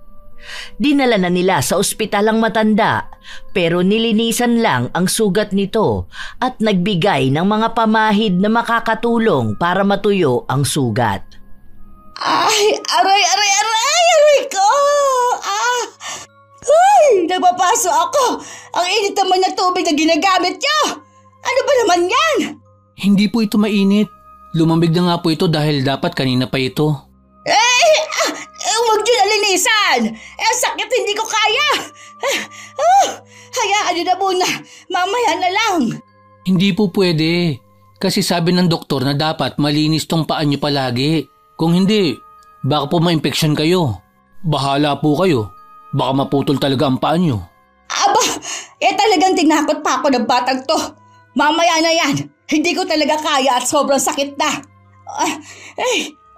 Dinala na nila sa ospital ang matanda pero nilinisan lang ang sugat nito at nagbigay ng mga pamahid na makakatulong para matuyo ang sugat.
Ay, aray ko! Ay, napapaso ako! Ang init naman na tubig na ginagamit niyo! Ano ba naman yan?
Hindi po ito mainit. Lumambig na nga po ito dahil dapat kanina pa ito.
Huwag nyo nalinisan! Sakit, hindi ko kaya! Hayaan nyo na muna, mamaya na lang.
Hindi po pwede. Kasi sabi ng doktor na dapat malinis tong paan nyo palagi. Kung hindi, baka po ma-infeksyon kayo. Bahala po kayo. Baka maputol talaga ang paan nyo.
Aba, talagang tinakot pa ako ng batang to. Mamaya na yan. Hindi ko talaga kaya at sobrang sakit na.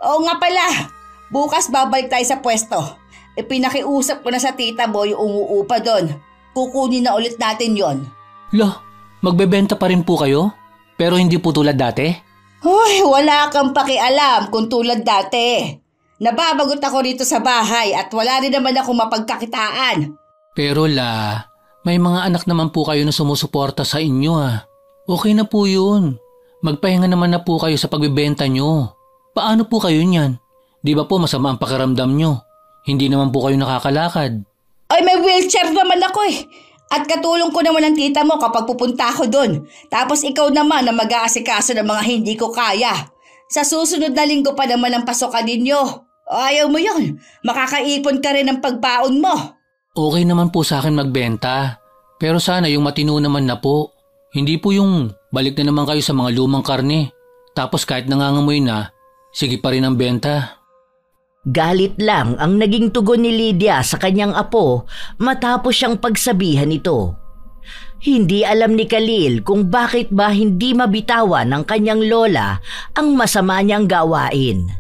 Oo nga pala. Bukas babalik tayo sa pwesto. Pinakiusap ko na sa tita mo yung umuupa doon. Kukunin na ulit natin yon.
Lah, magbebenta pa rin po kayo? Pero hindi po tulad dati?
Uy, wala kang pakialam kung tulad dati. Nababagot ako rito sa bahay at wala rin naman ako mapagkakitaan.
Pero La, may mga anak naman po kayo na sumusuporta sa inyo ah. Okay na po yun. Magpahinga naman na po kayo sa pagbebenta nyo. Paano po kayo niyan? Di ba po masama ang pakiramdam nyo? Hindi naman po kayo nakakalakad.
Ay, may wheelchair naman ako eh. At katulong ko naman ang tita mo kapag pupunta ako doon. Tapos ikaw naman na mag-aasikaso ng mga hindi ko kaya. Sa susunod na linggo pa naman ang pasokan ninyo. Ayaw mo yun. Makakaipon ka rin ng pagbaon mo.
Okay naman po sa akin magbenta. Pero sana yung matino naman na po. Hindi po yung balik na naman kayo sa mga lumang karne. Tapos kahit nangangamoy na, sige pa rin ang benta.
Galit lang ang naging tugon ni Lydia sa kanyang apo matapos siyang pagsabihan ito. Hindi alam ni Khalil kung bakit ba hindi mabitawan ng kanyang lola ang masama niyang gawain.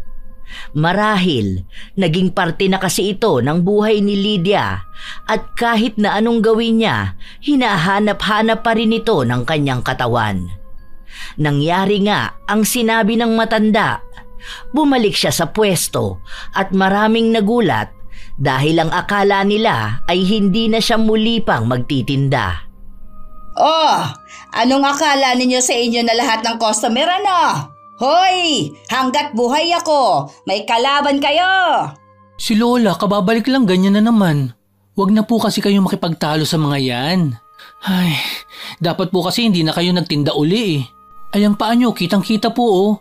Marahil, naging parte na kasi ito ng buhay ni Lydia at kahit na anong gawin niya, hinahanap-hanap pa rin ito ng kanyang katawan. Nangyari nga ang sinabi ng matanda. Bumalik siya sa pwesto at maraming nagulat dahil ang akala nila ay hindi na siya muli pang magtitinda.
Oh, anong akala ninyo sa inyo na lahat ng customer ano? Hoy, hanggat buhay ako, may kalaban kayo.
Si Lola, kababalik lang, ganyan na naman. Huwag na po kasi kayo makipagtalo sa mga yan. Ay, dapat po kasi hindi na kayo nagtinda uli eh. Ay, ang paa nyo, kitang-kita po oh.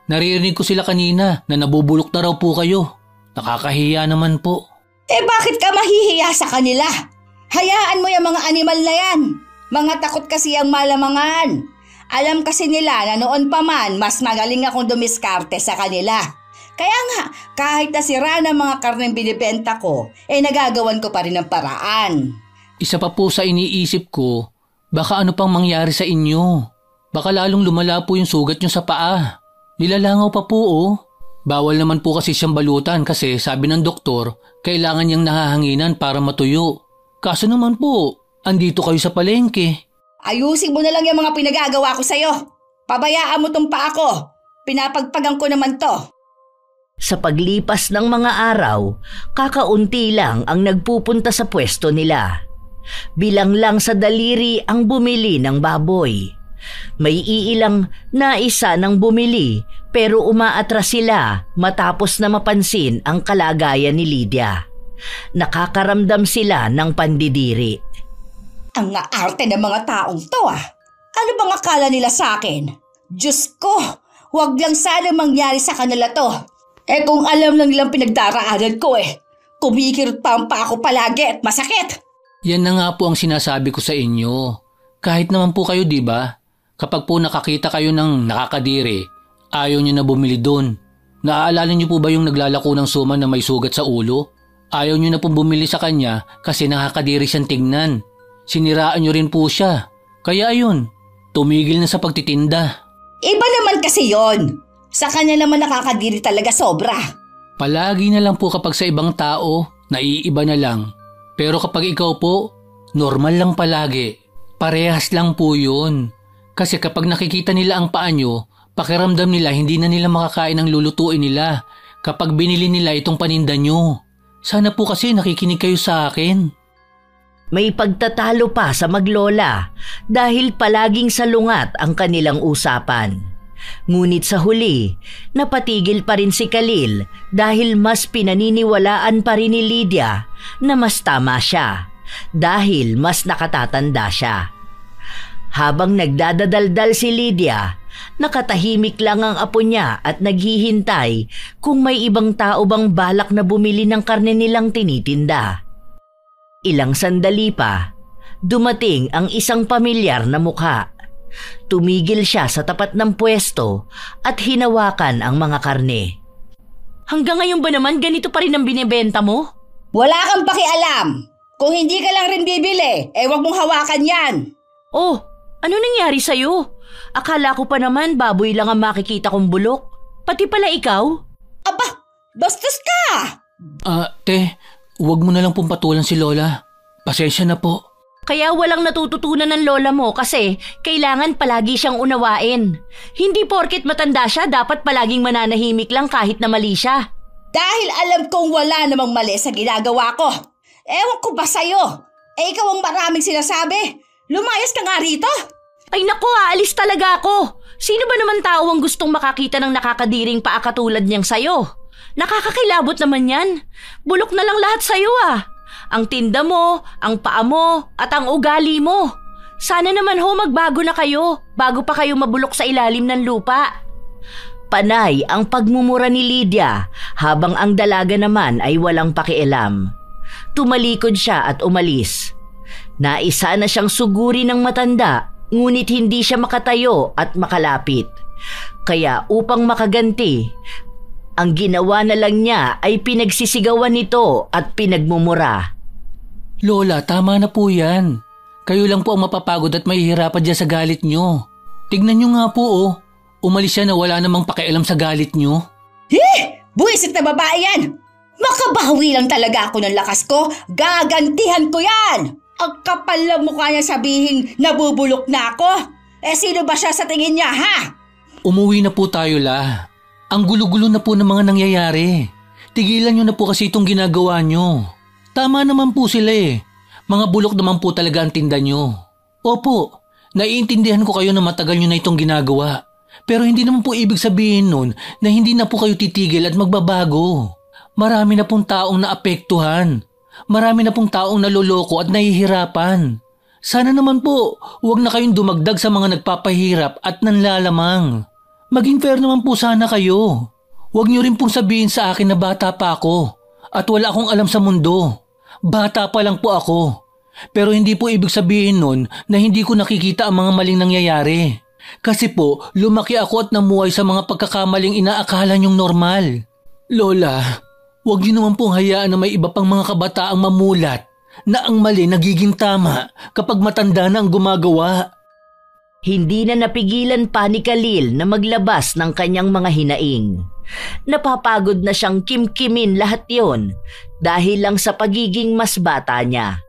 Naririnig ko sila kanina na nabubulok na raw po kayo. Nakakahiya naman po.
Bakit ka mahihiya sa kanila? Hayaan mo yung mga animal na yan. Mga takot kasi ang malamangan. Alam kasi nila na noon pa man, mas magaling akong dumiskarte sa kanila. Kaya nga, kahit nasira ng mga karneng binibenta ko, nagagawan ko pa rin ng paraan.
Isa pa po sa iniisip ko, baka ano pang mangyari sa inyo. Baka lalong lumala po yung sugat nyo sa paa. Nilalangaw pa po oh. Bawal naman po kasi siyang balutan kasi sabi ng doktor, kailangan niyang nahahanginan para matuyo. Kaso naman po, andito kayo sa palengke.
Ayusin mo na lang yung mga pinagagawa ko sa'yo. Pabayaan mo tong paa ko. Pinapagpagan ko naman to.
Sa paglipas ng mga araw, kakaunti lang ang nagpupunta sa pwesto nila. Bilang lang sa daliri ang bumili ng baboy. May iilang na isa ng bumili pero umaatras sila matapos na mapansin ang kalagayan ni Lydia. Nakakaramdam sila ng pandidiri.
Ang arte ng mga taong to ah. Ano bang akala nila sa akin? Diyos ko, huwag lang sana mangyari sa kanila to. Kung alam lang nilang pinagdaraanan ko kumikirot pa ang paa ko palagi at masakit.
Yan na nga po ang sinasabi ko sa inyo. Kahit naman po kayo, di ba? Kapag po nakakita kayo ng nakakadiri, ayaw nyo na bumili doon. Naaalala nyo po ba yung naglalako ng suman na may sugat sa ulo? Ayaw nyo na pong bumili sa kanya kasi nakakadiri siyang tingnan. Siniraan nyo rin po siya. Kaya ayun, tumigil na sa pagtitinda.
Iba naman kasi yon. Sa kanya naman nakakadiri talaga sobra.
Palagi na lang po kapag sa ibang tao, naiiba na lang. Pero kapag ikaw po, normal lang palagi. Parehas lang po yun. Kasi kapag nakikita nila ang paa nyo, pakiramdam nila hindi na nila makakain ang lulutuin nila kapag binili nila itong paninda nyo. Sana po kasi nakikinig kayo sa akin.
May pagtatalo pa sa maglola dahil palaging salungat ang kanilang usapan. Ngunit sa huli, napatigil pa rin si Khalil dahil mas pinaniniwalaan pa rin ni Lydia na mas tama siya dahil mas nakatatanda siya. Habang nagdadadaldal si Lydia, nakatahimik lang ang apo niya at naghihintay kung may ibang tao bang balak na bumili ng karne nilang tinitinda. Ilang sandali pa, dumating ang isang pamilyar na mukha. Tumigil siya sa tapat ng pwesto at hinawakan ang mga karne. Hanggang ngayon ba naman ganito pa rin ang binibenta mo?
Wala kang pakialam. Kung hindi ka lang rin bibili, wag mong hawakan yan.
Oh, ano nangyari sa'yo? Akala ko pa naman baboy lang ang makikita kong bulok. Pati pala ikaw?
Aba, bastos ka!
Te, huwag mo na lang pong patulan si Lola. Pasensya na po.
Kaya walang natututunan ng lola mo kasi kailangan palagi siyang unawain. Hindi porket matanda siya, dapat palaging mananahimik lang kahit na mali siya.
Dahil alam kong wala namang mali sa ginagawa ko. Ewan ko ba sa'yo? Ikaw ang maraming sinasabi. Lumayas ka nga rito.
Ay naku, aalis talaga ako. Sino ba naman tao ang gustong makakita ng nakakadiring paa katulad niyang sayo? Nakakakilabot naman yan. Bulok na lang lahat sayo ah. Ang tinda mo, ang paa mo, at ang ugali mo. Sana naman magbago na kayo bago pa kayo mabulok sa ilalim ng lupa. Panay ang pagmumura ni Lydia habang ang dalaga naman ay walang pakialam. Tumalikod siya at umalis. Naisa na siyang suguri ng matanda ngunit hindi siya makatayo at makalapit. Kaya upang makaganti, ang ginawa na lang niya ay pinagsisigawan nito at pinagmumura.
Lola, tama na po yan. Kayo lang po ang mapapagod at mahihirapan dyan sa galit nyo. Tignan nyo nga po umalis siya na wala namang pakialam sa galit nyo.
Buwisit na babae yan! Makabawi lang talaga ako ng lakas ko. Gagantihan ko yan! Ang kapal ng mukha niya sabihin nabubulok na ako. Sino ba siya sa tingin niya, ha?
Umuwi na po tayo, La. Ang gulo-gulo na po ng mga nangyayari. Tigilan nyo na po kasi itong ginagawa nyo. Tama naman po sila Mga bulok naman po talaga ang tinda nyo. Opo, naiintindihan ko kayo na matagal nyo na itong ginagawa. Pero hindi naman po ibig sabihin nun na hindi na po kayo titigil at magbabago. Marami na pong taong naapektuhan. Marami na pong taong naloloko at nahihirapan. Sana naman po, huwag na kayong dumagdag sa mga nagpapahirap at nanlalamang. Maging fair naman po sana kayo. Huwag niyo rin pong sabihin sa akin na bata pa ako at wala akong alam sa mundo. Bata pa lang po ako. Pero hindi po ibig sabihin nun na hindi ko nakikita ang mga maling nangyayari. Kasi po, lumaki ako at namuhay sa mga pagkakamaling inaakala niyong normal. Lola, huwag niyo naman pong hayaan na may iba pang mga kabataang mamulat na ang mali nagiging tama kapag matanda na ang gumagawa.
Hindi na napigilan pa ni Khalil na maglabas ng kanyang mga hinaing. Napapagod na siyang kimkimin lahat yon dahil lang sa pagiging mas bata niya.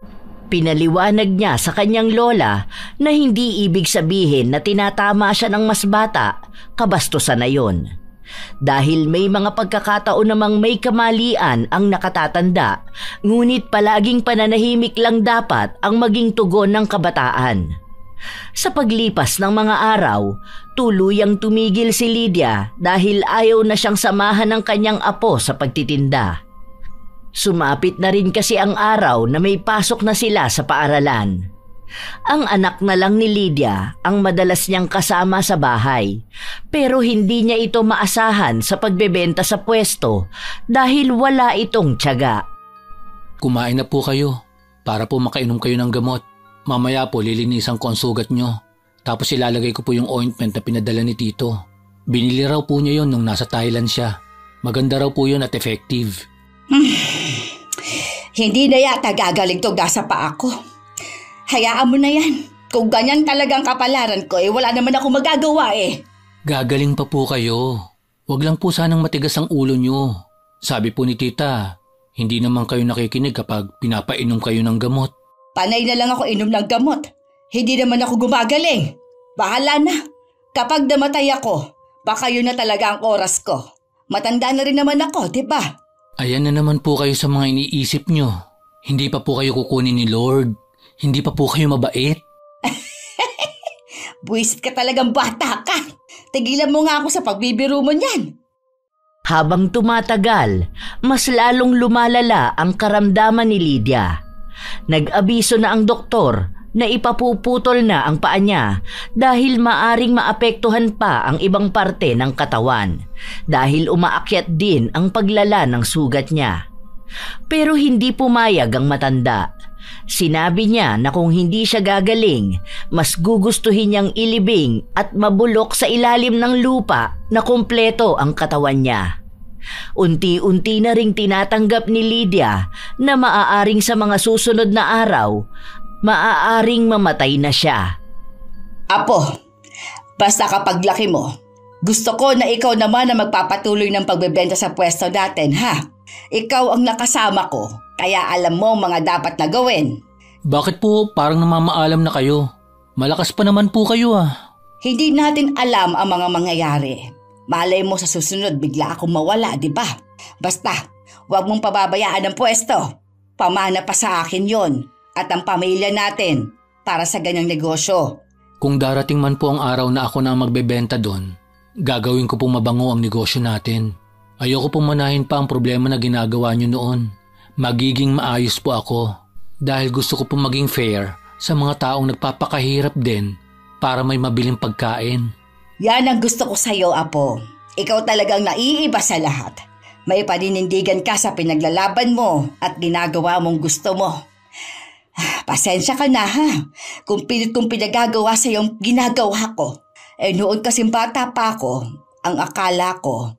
Pinaliwanag niya sa kanyang lola na hindi ibig sabihin na tinatama siya ng mas bata, kabastusan na yon. Dahil may mga pagkakataon namang may kamalian ang nakatatanda, ngunit palaging pananahimik lang dapat ang maging tugon ng kabataan. Sa paglipas ng mga araw, tuluyang tumigil si Lydia dahil ayaw na siyang samahan ng kanyang apo sa pagtitinda. Sumapit na rin kasi ang araw na may pasok na sila sa paaralan. Ang anak na lang ni Lydia ang madalas niyang kasama sa bahay, pero hindi niya ito maasahan sa pagbebenta sa pwesto dahil wala itong tiyaga.
Kumain na po kayo para po makainom kayo ng gamot. Mamaya po lilinisan ko ang sugat nyo. Tapos ilalagay ko po yung ointment na pinadala ni Tito. Binili raw po niya yon nung nasa Thailand siya. Maganda raw po yun at effective.
Hindi na yata gagaling to gasa pa ako. Hayaan mo na yan. Kung ganyan talagang kapalaran ko, wala naman ako magagawa eh.
Gagaling pa po kayo. Huwag lang po sanang matigas ang ulo nyo. Sabi po ni Tita, hindi naman kayo nakikinig kapag pinapainom kayo ng gamot.
Panay na lang ako inom ng gamot. Hindi naman ako gumagaling. Bahala na. Kapag namatay ako, baka yun na talaga ang oras ko. Matanda na rin naman ako, di ba?
Ayan na naman po kayo sa mga iniisip nyo. Hindi pa po kayo kukunin ni Lord. Hindi pa po kayo mabait.
Buwisit ka talagang bata ka. Tigilan mo nga ako sa pagbibiro mo niyan.
Habang tumatagal, mas lalong lumalala ang karamdaman ni Lydia. Nag-abiso na ang doktor na ipapuputol na ang paa niya dahil maaring maapektuhan pa ang ibang parte ng katawan dahil umaakyat din ang paglala ng sugat niya. Pero hindi pumayag ang matanda. Sinabi niya na kung hindi siya gagaling, mas gugustuhin niyang ilibing at mabulok sa ilalim ng lupa na kumpleto ang katawan niya. Unti-unti na ring tinatanggap ni Lydia na maaaring sa mga susunod na araw, maaaring mamatay na siya.
Apo, basta kapag laki mo, gusto ko na ikaw naman na magpapatuloy ng pagbebenta sa pwesto natin, ha? Ikaw ang nakasama ko, kaya alam mo mga dapat na gawin.
Bakit po parang namamaalam na kayo? Malakas pa naman po kayo ah.
Hindi natin alam ang mga mangyayari. Malay mo sa susunod bigla akong mawala, di ba? Basta, huwag mong pababayaan ang pwesto. Pamana pa sa akin yon at ang pamilya natin para sa ganyang negosyo.
Kung darating man po ang araw na ako na magbebenta doon, gagawin ko pong mabango ang negosyo natin. Ayoko pong manahin pa ang problema na ginagawa niyo noon. Magiging maayos po ako dahil gusto ko pong maging fair sa mga taong nagpapakahirap din para may mabiling pagkain.
Yan ang gusto ko sa'yo, Apo. Ikaw talagang naiiba sa lahat. May paninindigan ka sa pinaglalaban mo at ginagawa mong gusto mo. Pasensya ka na ha, kung pilit kong pinagagawa sa iyong ginagawa ko. Noon kasing bata pa ako, ang akala ko,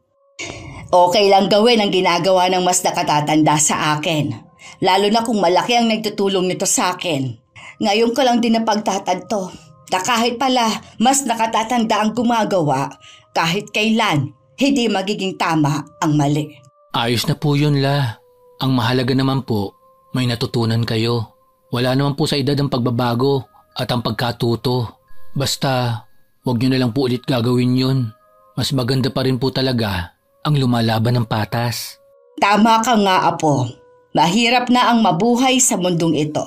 okay lang gawin ang ginagawa ng mas nakatatanda sa akin. Lalo na kung malaki ang nagtutulong nito sa akin. Ngayon ko lang din napagtatanto na kahit pala mas nakatatanda ang gumagawa, kahit kailan, hindi magiging tama ang mali.
Ayos na po yun, La. Ang mahalaga naman po, may natutunan kayo. Wala naman po sa edad ang pagbabago at ang pagkatuto. Basta, huwag nyo na lang po ulit gagawin yun. Mas maganda pa rin po talaga ang lumalaban ng patas.
Tama ka nga, Apo. Mahirap na ang mabuhay sa mundong ito.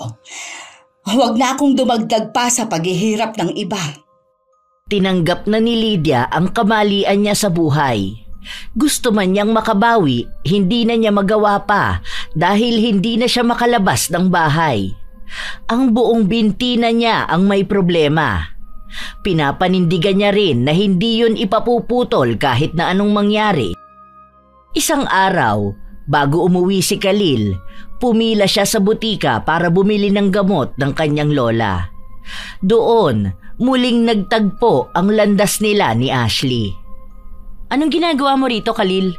Huwag na akong dumagdag pa sa paghihirap ng iba.
Tinanggap na ni Lydia ang kamalian niya sa buhay. Gusto man niyang makabawi, hindi na niya magawa pa dahil hindi na siya makalabas ng bahay. Ang buong binti na niya ang may problema. Pinapanindigan niya rin na hindi yun ipapuputol kahit na anong mangyari. Isang araw, bago umuwi si Khalil, pumila siya sa butika para bumili ng gamot ng kanyang lola. Doon, muling nagtagpo ang landas nila ni Ashley. Anong ginagawa mo rito, Khalil?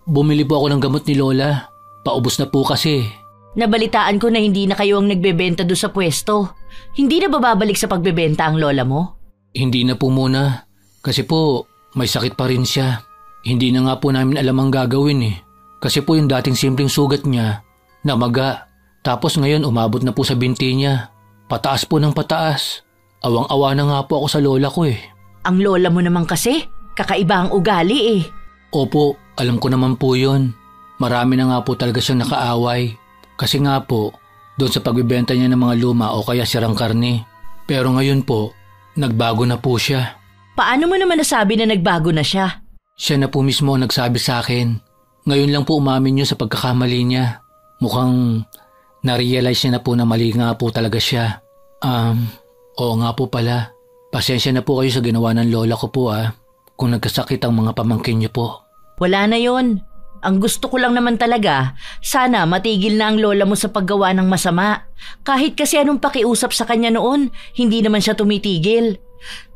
Bumili po ako ng gamot ni Lola. Paubos na po kasi.
Nabalitaan ko na hindi na kayo ang nagbebenta doon sa pwesto. Hindi na bababalik sa pagbebenta ang lola mo?
Hindi na po muna. Kasi po, may sakit pa rin siya. Hindi na nga po namin alam ang gagawin eh. Kasi po yung dating simpleng sugat niya, namaga. Tapos ngayon umabot na po sa binti niya. Pataas po ng pataas. Awang-awa na nga po ako sa lola ko eh.
Ang lola mo naman kasi, kakaiba ang ugali eh.
Opo, alam ko naman po yun. Marami na nga po talaga siyang nakaaway. Kasi nga po, doon sa pagbibenta niya ng mga luma o kaya sirang karne. Pero ngayon po, nagbago na po siya.
Paano mo naman nasabi na nagbago na siya?
Siya na po mismo ang nagsabi sa akin. Ngayon lang po umamin niyo sa pagkakamali niya. Mukhang na-realize niya na po na mali nga po talaga siya. Oo nga po pala. Pasensya na po kayo sa ginawa ng lola ko po kung nagkasakit ang mga pamangkin niyo po.
Wala na yon. Ang gusto ko lang naman talaga, sana matigil na ang lola mo sa paggawa ng masama. Kahit kasi anong pakiusap sa kanya noon, hindi naman siya tumitigil.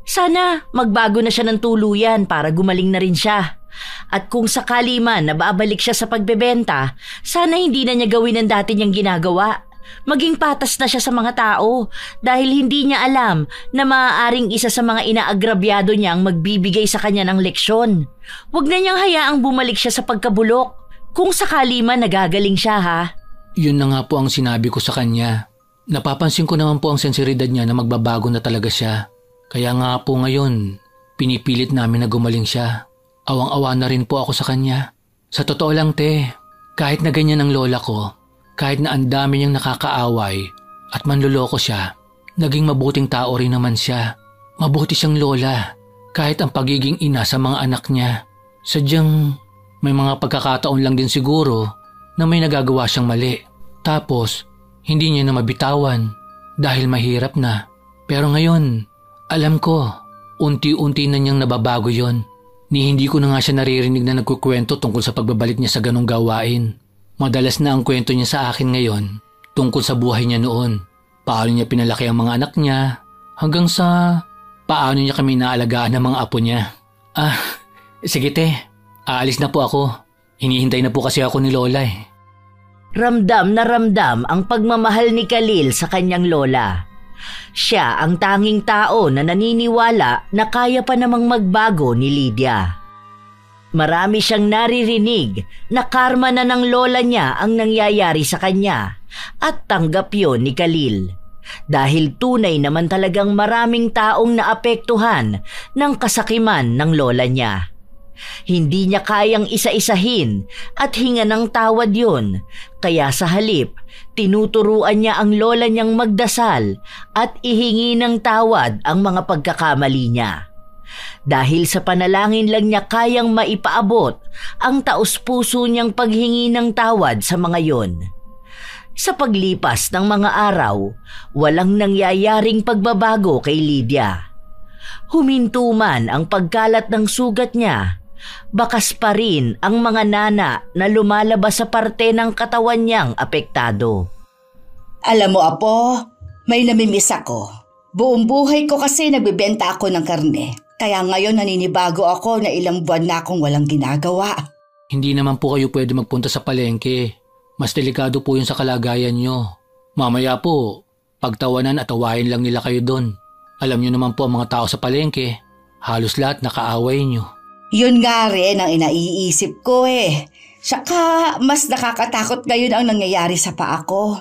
Sana magbago na siya ng tuluyan para gumaling na rin siya. At kung sakali man na babalik siya sa pagbebenta, sana hindi na niya gawin ang dati niyang ginagawa. Maging patas na siya sa mga tao dahil hindi niya alam na maaaring isa sa mga inaagrabyado niyang magbibigay sa kanya ng leksyon. Huwag na niyang hayaang bumalik siya sa pagkabulok. Kung sakali man nagagaling siya
Yun na nga po ang sinabi ko sa kanya. Napapansin ko naman po ang sensibilidad niya na magbabago na talaga siya. Kaya nga po ngayon, pinipilit namin na gumaling siya. Awang-awa na rin po ako sa kanya. Sa totoo lang kahit na ganyan ang lola ko, kahit na ang dami niyang nakakaaway at manloloko siya, naging mabuting tao rin naman siya. Mabuti siyang lola, kahit ang pagiging ina sa mga anak niya. Sadyang may mga pagkakataon lang din siguro na may nagagawa siyang mali. Tapos, hindi niya na mabitawan dahil mahirap na. Pero ngayon, alam ko, unti-unti na niyang nababago yon. Ni hindi ko na nga siya naririnig na nagkukwento tungkol sa pagbabalik niya sa ganong gawain. Madalas na ang kwento niya sa akin ngayon tungkol sa buhay niya noon. Paano niya pinalaki ang mga anak niya hanggang sa paano niya kami naalagaan ng mga apo niya. Sige aalis na po ako. Hinihintay na po kasi ako ni Lola eh.
Ramdam na ramdam ang pagmamahal ni Khalil sa kanyang lola. Siya ang tanging tao na naniniwala na kaya pa namang magbago ni Lydia. Marami siyang naririnig na karma na ng lola niya ang nangyayari sa kanya at tanggap yon ni Khalil. Dahil tunay naman talagang maraming taong naapektuhan ng kasakiman ng lola niya. Hindi niya kayang isa-isahin at hinga ng tawad yon, kaya sa halip, tinuturuan niya ang lola niyang magdasal at ihingi ng tawad ang mga pagkakamali niya. Dahil sa panalangin lang niya kayang maipaabot ang taos-puso niyang paghingi ng tawad sa mga yon. Sa paglipas ng mga araw, walang nangyayaring pagbabago kay Lydia. Huminto man ang pagkalat ng sugat niya, bakas pa rin ang mga nana na lumalabas sa parte ng katawan niyang apektado.
Alam mo, Apo, may namimiss ako. Buong buhay ko kasi nagbibenta ako ng karne. Kaya ngayon naninibago ako na ilang buwan na akong walang ginagawa.
Hindi naman po kayo pwede magpunta sa palengke. Mas delikado po yun sa kalagayan nyo. Mamaya po, pagtawanan at awayin lang nila kayo doon. Alam nyo naman po ang mga tao sa palengke. Halos lahat nakaaway nyo.
Yun nga rin ang inaiisip ko eh. Saka mas nakakatakot ngayon ang nangyayari sa paa ko.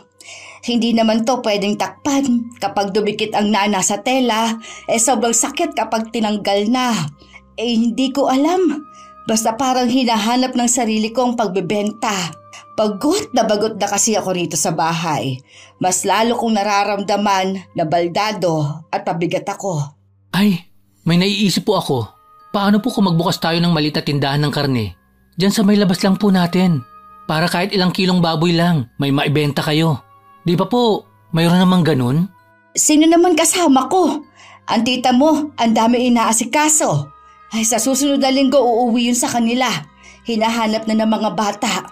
Hindi naman to pwedeng takpan. Kapag dumikit ang nana sa tela, sobrang sakit kapag tinanggal na. Hindi ko alam. Basta parang hinahanap ng sarili ko ang pagbebenta. Bagot na kasi ako rito sa bahay. Mas lalo kong nararamdaman na baldado at pabigat ako.
Ay, may naiisip po ako. Paano po kung magbukas tayo ng maliit na tindahan ng karne? Diyan sa may labas lang po natin. Para kahit ilang kilong baboy lang, may maibenta kayo. Di ba po, mayroon namang ganun?
Sino naman kasama ko? Ang tita mo, ang dami inaasikaso. Ay, sa susunod na linggo uuwi yun sa kanila. Hinahanap na ng mga bata.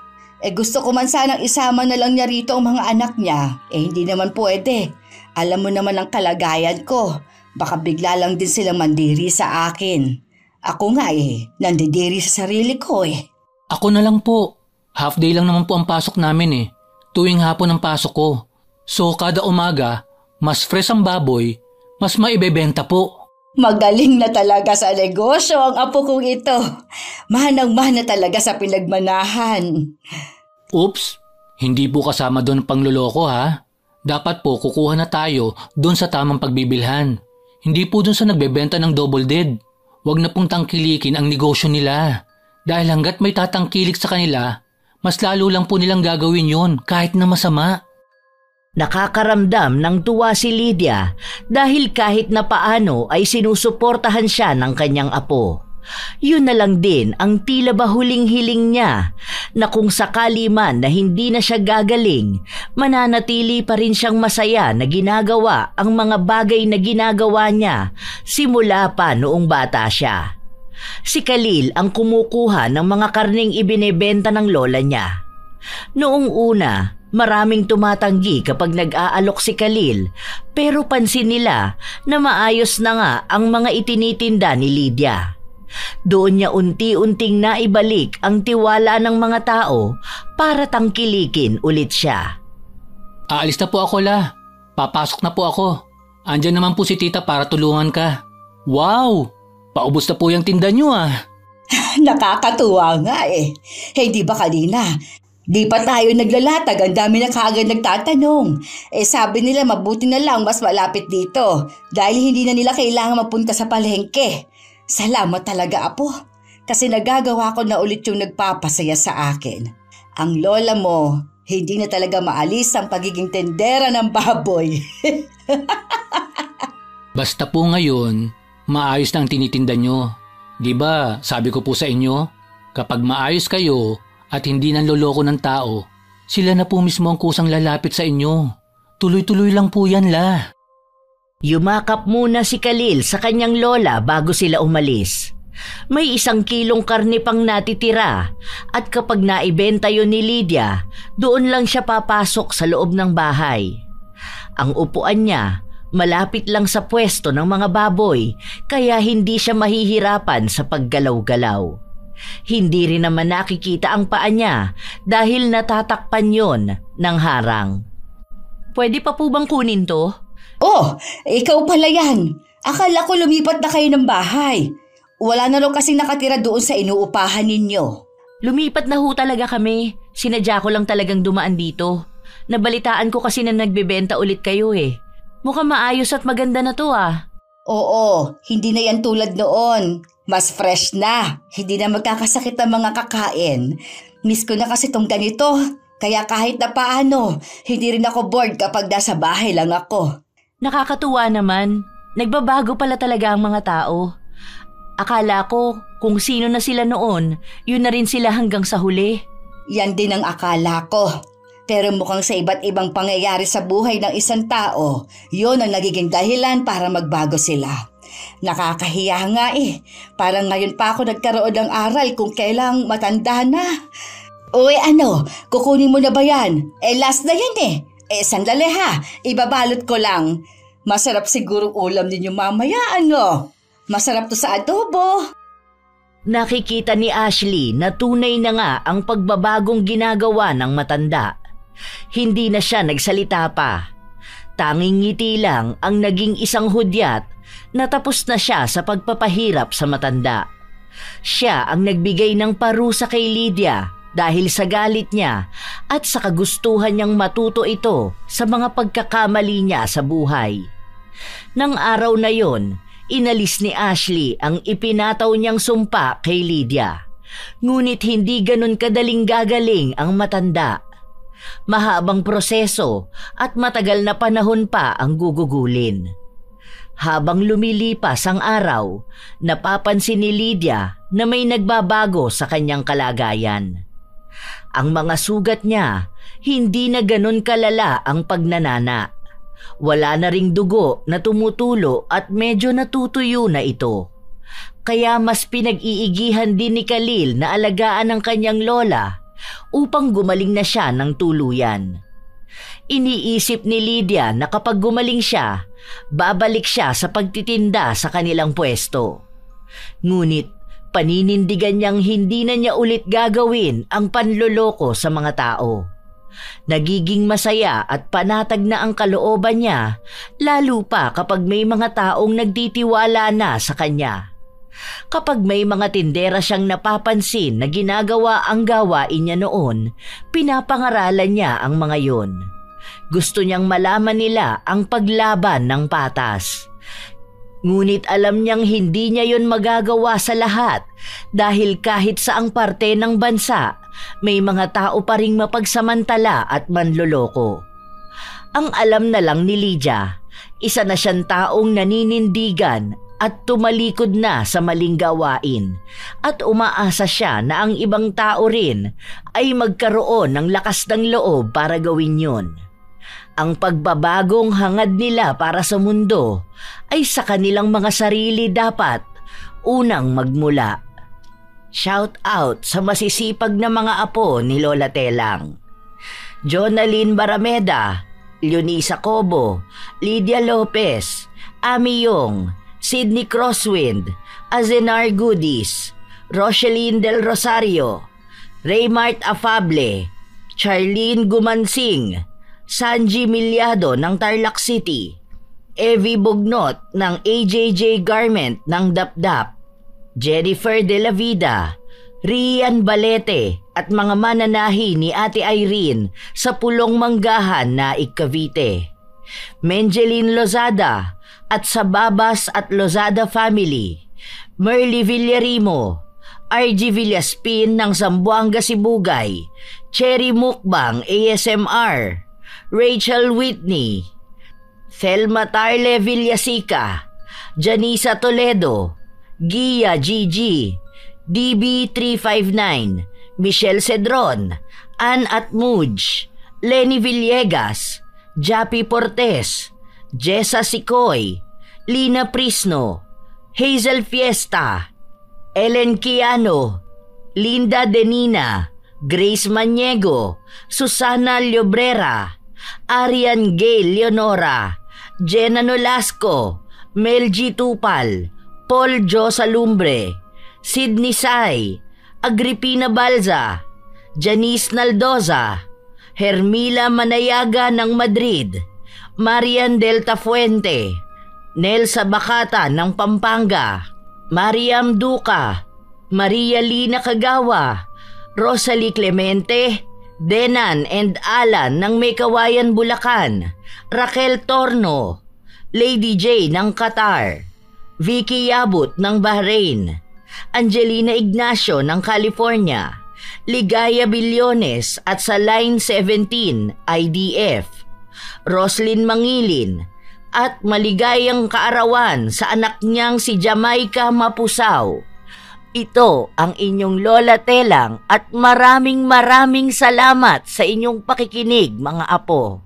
Gusto ko man sanang isama na lang niya rito ang mga anak niya. Hindi naman pwede. Alam mo naman ang kalagayan ko. Baka bigla lang din silang mandiri sa akin. Ako nga nandidiri sa sarili ko
Ako na lang po. Half day lang naman po ang pasok namin Tuwing hapon ang pasok ko. So kada umaga, mas fresh ang baboy, mas maibebenta po.
Magaling na talaga sa negosyo ang apo kong ito. Manang-mana talaga sa pinagmanahan.
Oops, hindi po kasama doon pangloloko ha. Dapat po kukuha na tayo doon sa tamang pagbibilhan. Hindi po doon sa nagbebenta ng double dead. Huwag na pong tangkilikin ang negosyo nila. Dahil hanggat may tatangkilik sa kanila, mas lalo lang po nilang gagawin yon kahit na masama.
Nakakaramdam ng tuwa si Lydia dahil kahit na paano ay sinusuportahan siya ng kanyang apo. Yun na lang din ang tila ba huling-hiling niya na kung sakali man na hindi na siya gagaling, mananatili pa rin siyang masaya na ginagawa ang mga bagay na ginagawa niya simula pa noong bata siya. Si Khalil ang kumukuha ng mga karneng ibinebenta ng lola niya. Noong una, maraming tumatanggi kapag nag-aalok si Khalil pero pansin nila na maayos na nga ang mga itinitinda ni Lydia. Doon niya unti-unting naibalik ang tiwala ng mga tao para tangkilikin ulit siya.
Aalis na po ako La. Papasok na po ako. Andyan naman po si tita para tulungan ka. Wow! Paubos na po yung tinda nyo
Nakakatuwa nga Hindi ba kanina? Di pa tayo naglalatag, ang dami na kaagad nagtatanong. Sabi nila mabuti na lang mas malapit dito dahil hindi na nila kailangan mapunta sa palengke. Salamat talaga apo, kasi nagagawa ko na ulit yung nagpapasaya sa akin. Ang lola mo, hindi na talaga maalis ang pagiging tendera ng baboy.
Basta po ngayon, maayos na ang tinitinda nyo. Diba, sabi ko po sa inyo, kapag maayos kayo at hindi nanloloko ng tao, sila na po mismo ang kusang lalapit sa inyo. Tuloy-tuloy lang po yan La.
Yumakap muna si Khalil sa kanyang lola bago sila umalis. May 1 kilong karne pang natitira at kapag naibenta yun ni Lydia, doon lang siya papasok sa loob ng bahay. Ang upuan niya, malapit lang sa pwesto ng mga baboy kaya hindi siya mahihirapan sa paggalaw-galaw. Hindi rin naman nakikita ang paa niya dahil natatakpan yon ng harang. Pwede pa po bang kunin to?
Oh, ikaw pala yan. Akala ko lumipat na kayo ng bahay. Wala na raw kasing nakatira doon sa inuupahan ninyo.
Lumipat na ho talaga kami. Sinadya ko lang talagang dumaan dito. Nabalitaan ko kasi na nagbebenta ulit kayo Mukhang maayos at maganda na to
Oo, hindi na yan tulad noon. Mas fresh na. Hindi na magkakasakit ang mga kakain. Miss ko na kasi tong ganito. Kaya kahit na paano, hindi rin ako bored kapag nasa bahay lang ako.
Nakakatuwa naman. Nagbabago pala talaga ang mga tao. Akala ko kung sino na sila noon, yun na rin sila hanggang sa huli.
Yan din ang akala ko. Pero mukhang sa iba't ibang pangyayari sa buhay ng isang tao, yun ang nagiging dahilan para magbago sila. Nakakahiya nga Parang ngayon pa ako nagkaroon ng aral kung kailang matanda na. Uy, kukunin mo na ba yan? Last na yan sandali ha, ibabalot ko lang. Masarap siguro ulam ninyo mamaya, Masarap to sa adobo.
Nakikita ni Ashley na tunay na nga ang pagbabagong ginagawa ng matanda. Hindi na siya nagsalita pa. Tanging ngiti lang ang naging isang hudyat na tapos na siya sa pagpapahirap sa matanda. Siya ang nagbigay ng parusa kay Lydia dahil sa galit niya at sa kagustuhan niyang matuto ito sa mga pagkakamali niya sa buhay. Nang araw na yon, inalis ni Ashley ang ipinataw niyang sumpa kay Lydia. Ngunit hindi ganun kadaling gagaling ang matanda. Mahabang proseso at matagal na panahon pa ang gugugulin. Habang lumilipas ang araw, napapansin ni Lydia na may nagbabago sa kanyang kalagayan. Ang mga sugat niya, hindi na ganun kalala ang pagnanana. Wala na ring dugo na tumutulo at medyo natutuyo na ito. Kaya mas pinag-iigihan din ni Khalil na alagaan ang kanyang lola upang gumaling na siya ng tuluyan. Iniisip ni Lydia na kapag gumaling siya, babalik siya sa pagtitinda sa kanilang pwesto. Ngunit paninindigan niyang hindi na niya ulit gagawin ang panloloko sa mga tao. Nagiging masaya at panatag na ang kalooban niya, lalo pa kapag may mga taong nagtitiwala na sa kanya. Kapag may mga tindera siyang napapansin na ginagawa ang gawain niya noon, pinapangaralan niya ang mga yon. Gusto niyang malaman nila ang paglaban ng patas. Ngunit alam niyang hindi niya yon magagawa sa lahat dahil kahit saang parte ng bansa, may mga tao pa ring mapagsamantala at manloloko. Ang alam na lang ni Lydia, isa na siyang taong naninindigan at tumalikod na sa maling gawain at umaasa siya na ang ibang tao rin ay magkaroon ng lakas ng loob para gawin yon. Ang pagbabagong hangad nila para sa mundo ay sa kanilang mga sarili dapat unang magmula. Shout out sa masisipag na mga apo ni Lola Telang. Jonalyn Barameda, Leonisa Cobo, Lydia Lopez, Ami Yong, Sydney Crosswind, Azenar Goodies, Rocheline Del Rosario, Raymart Afable, Charlene Gumansing, Sanji Milyado ng Tarlac City, Evie Bugnot ng AJJ Garment ng Dapdap, Jennifer De La Vida, Rian Balete at mga mananahi ni Ate Irene sa Pulong Manggahan na Cavite, Menjeline Lozada at sa Babas at Lozada family, Merly Villarimo, RG Villaspin ng Zamboanga Sibugay, Cherry Mukbang ASMR, Rachel Whitney, Thelma Tarle Villasica, Janisa Toledo, Gia Gigi, DB359, Michelle Cedron, Ann Atmuj, Lenny Villegas, Jappy Portes, Jessa Sicoy, Lina Prisno, Hazel Fiesta, Ellen Kiano, Linda Denina, Grace Maniego, Susana Llobrera, Arian Gay Leonora, Jenna Nolasco, Mel G. Tupal, Paul Jo Salumbre, Sidney Sai, Agripina Balza, Janice Naldoza, Hermila Manayaga ng Madrid, Marian Delta Fuente, Nelsa Bacata ng Pampanga, Mariam Duca, Maria Lina Kagawa, Rosalie Clemente, Denan and Alan ng Mekawayan, Bulacan, Raquel Torno, Lady J ng Qatar, Vicky Yabut ng Bahrain, Angelina Ignacio ng California, Ligaya Billones at sa Line 17 IDF, Roslyn Mangilin at maligayang kaarawan sa anak niyang si Jamaica Mapusaw. Ito ang inyong Lola Telang at maraming salamat sa inyong pakikinig mga apo.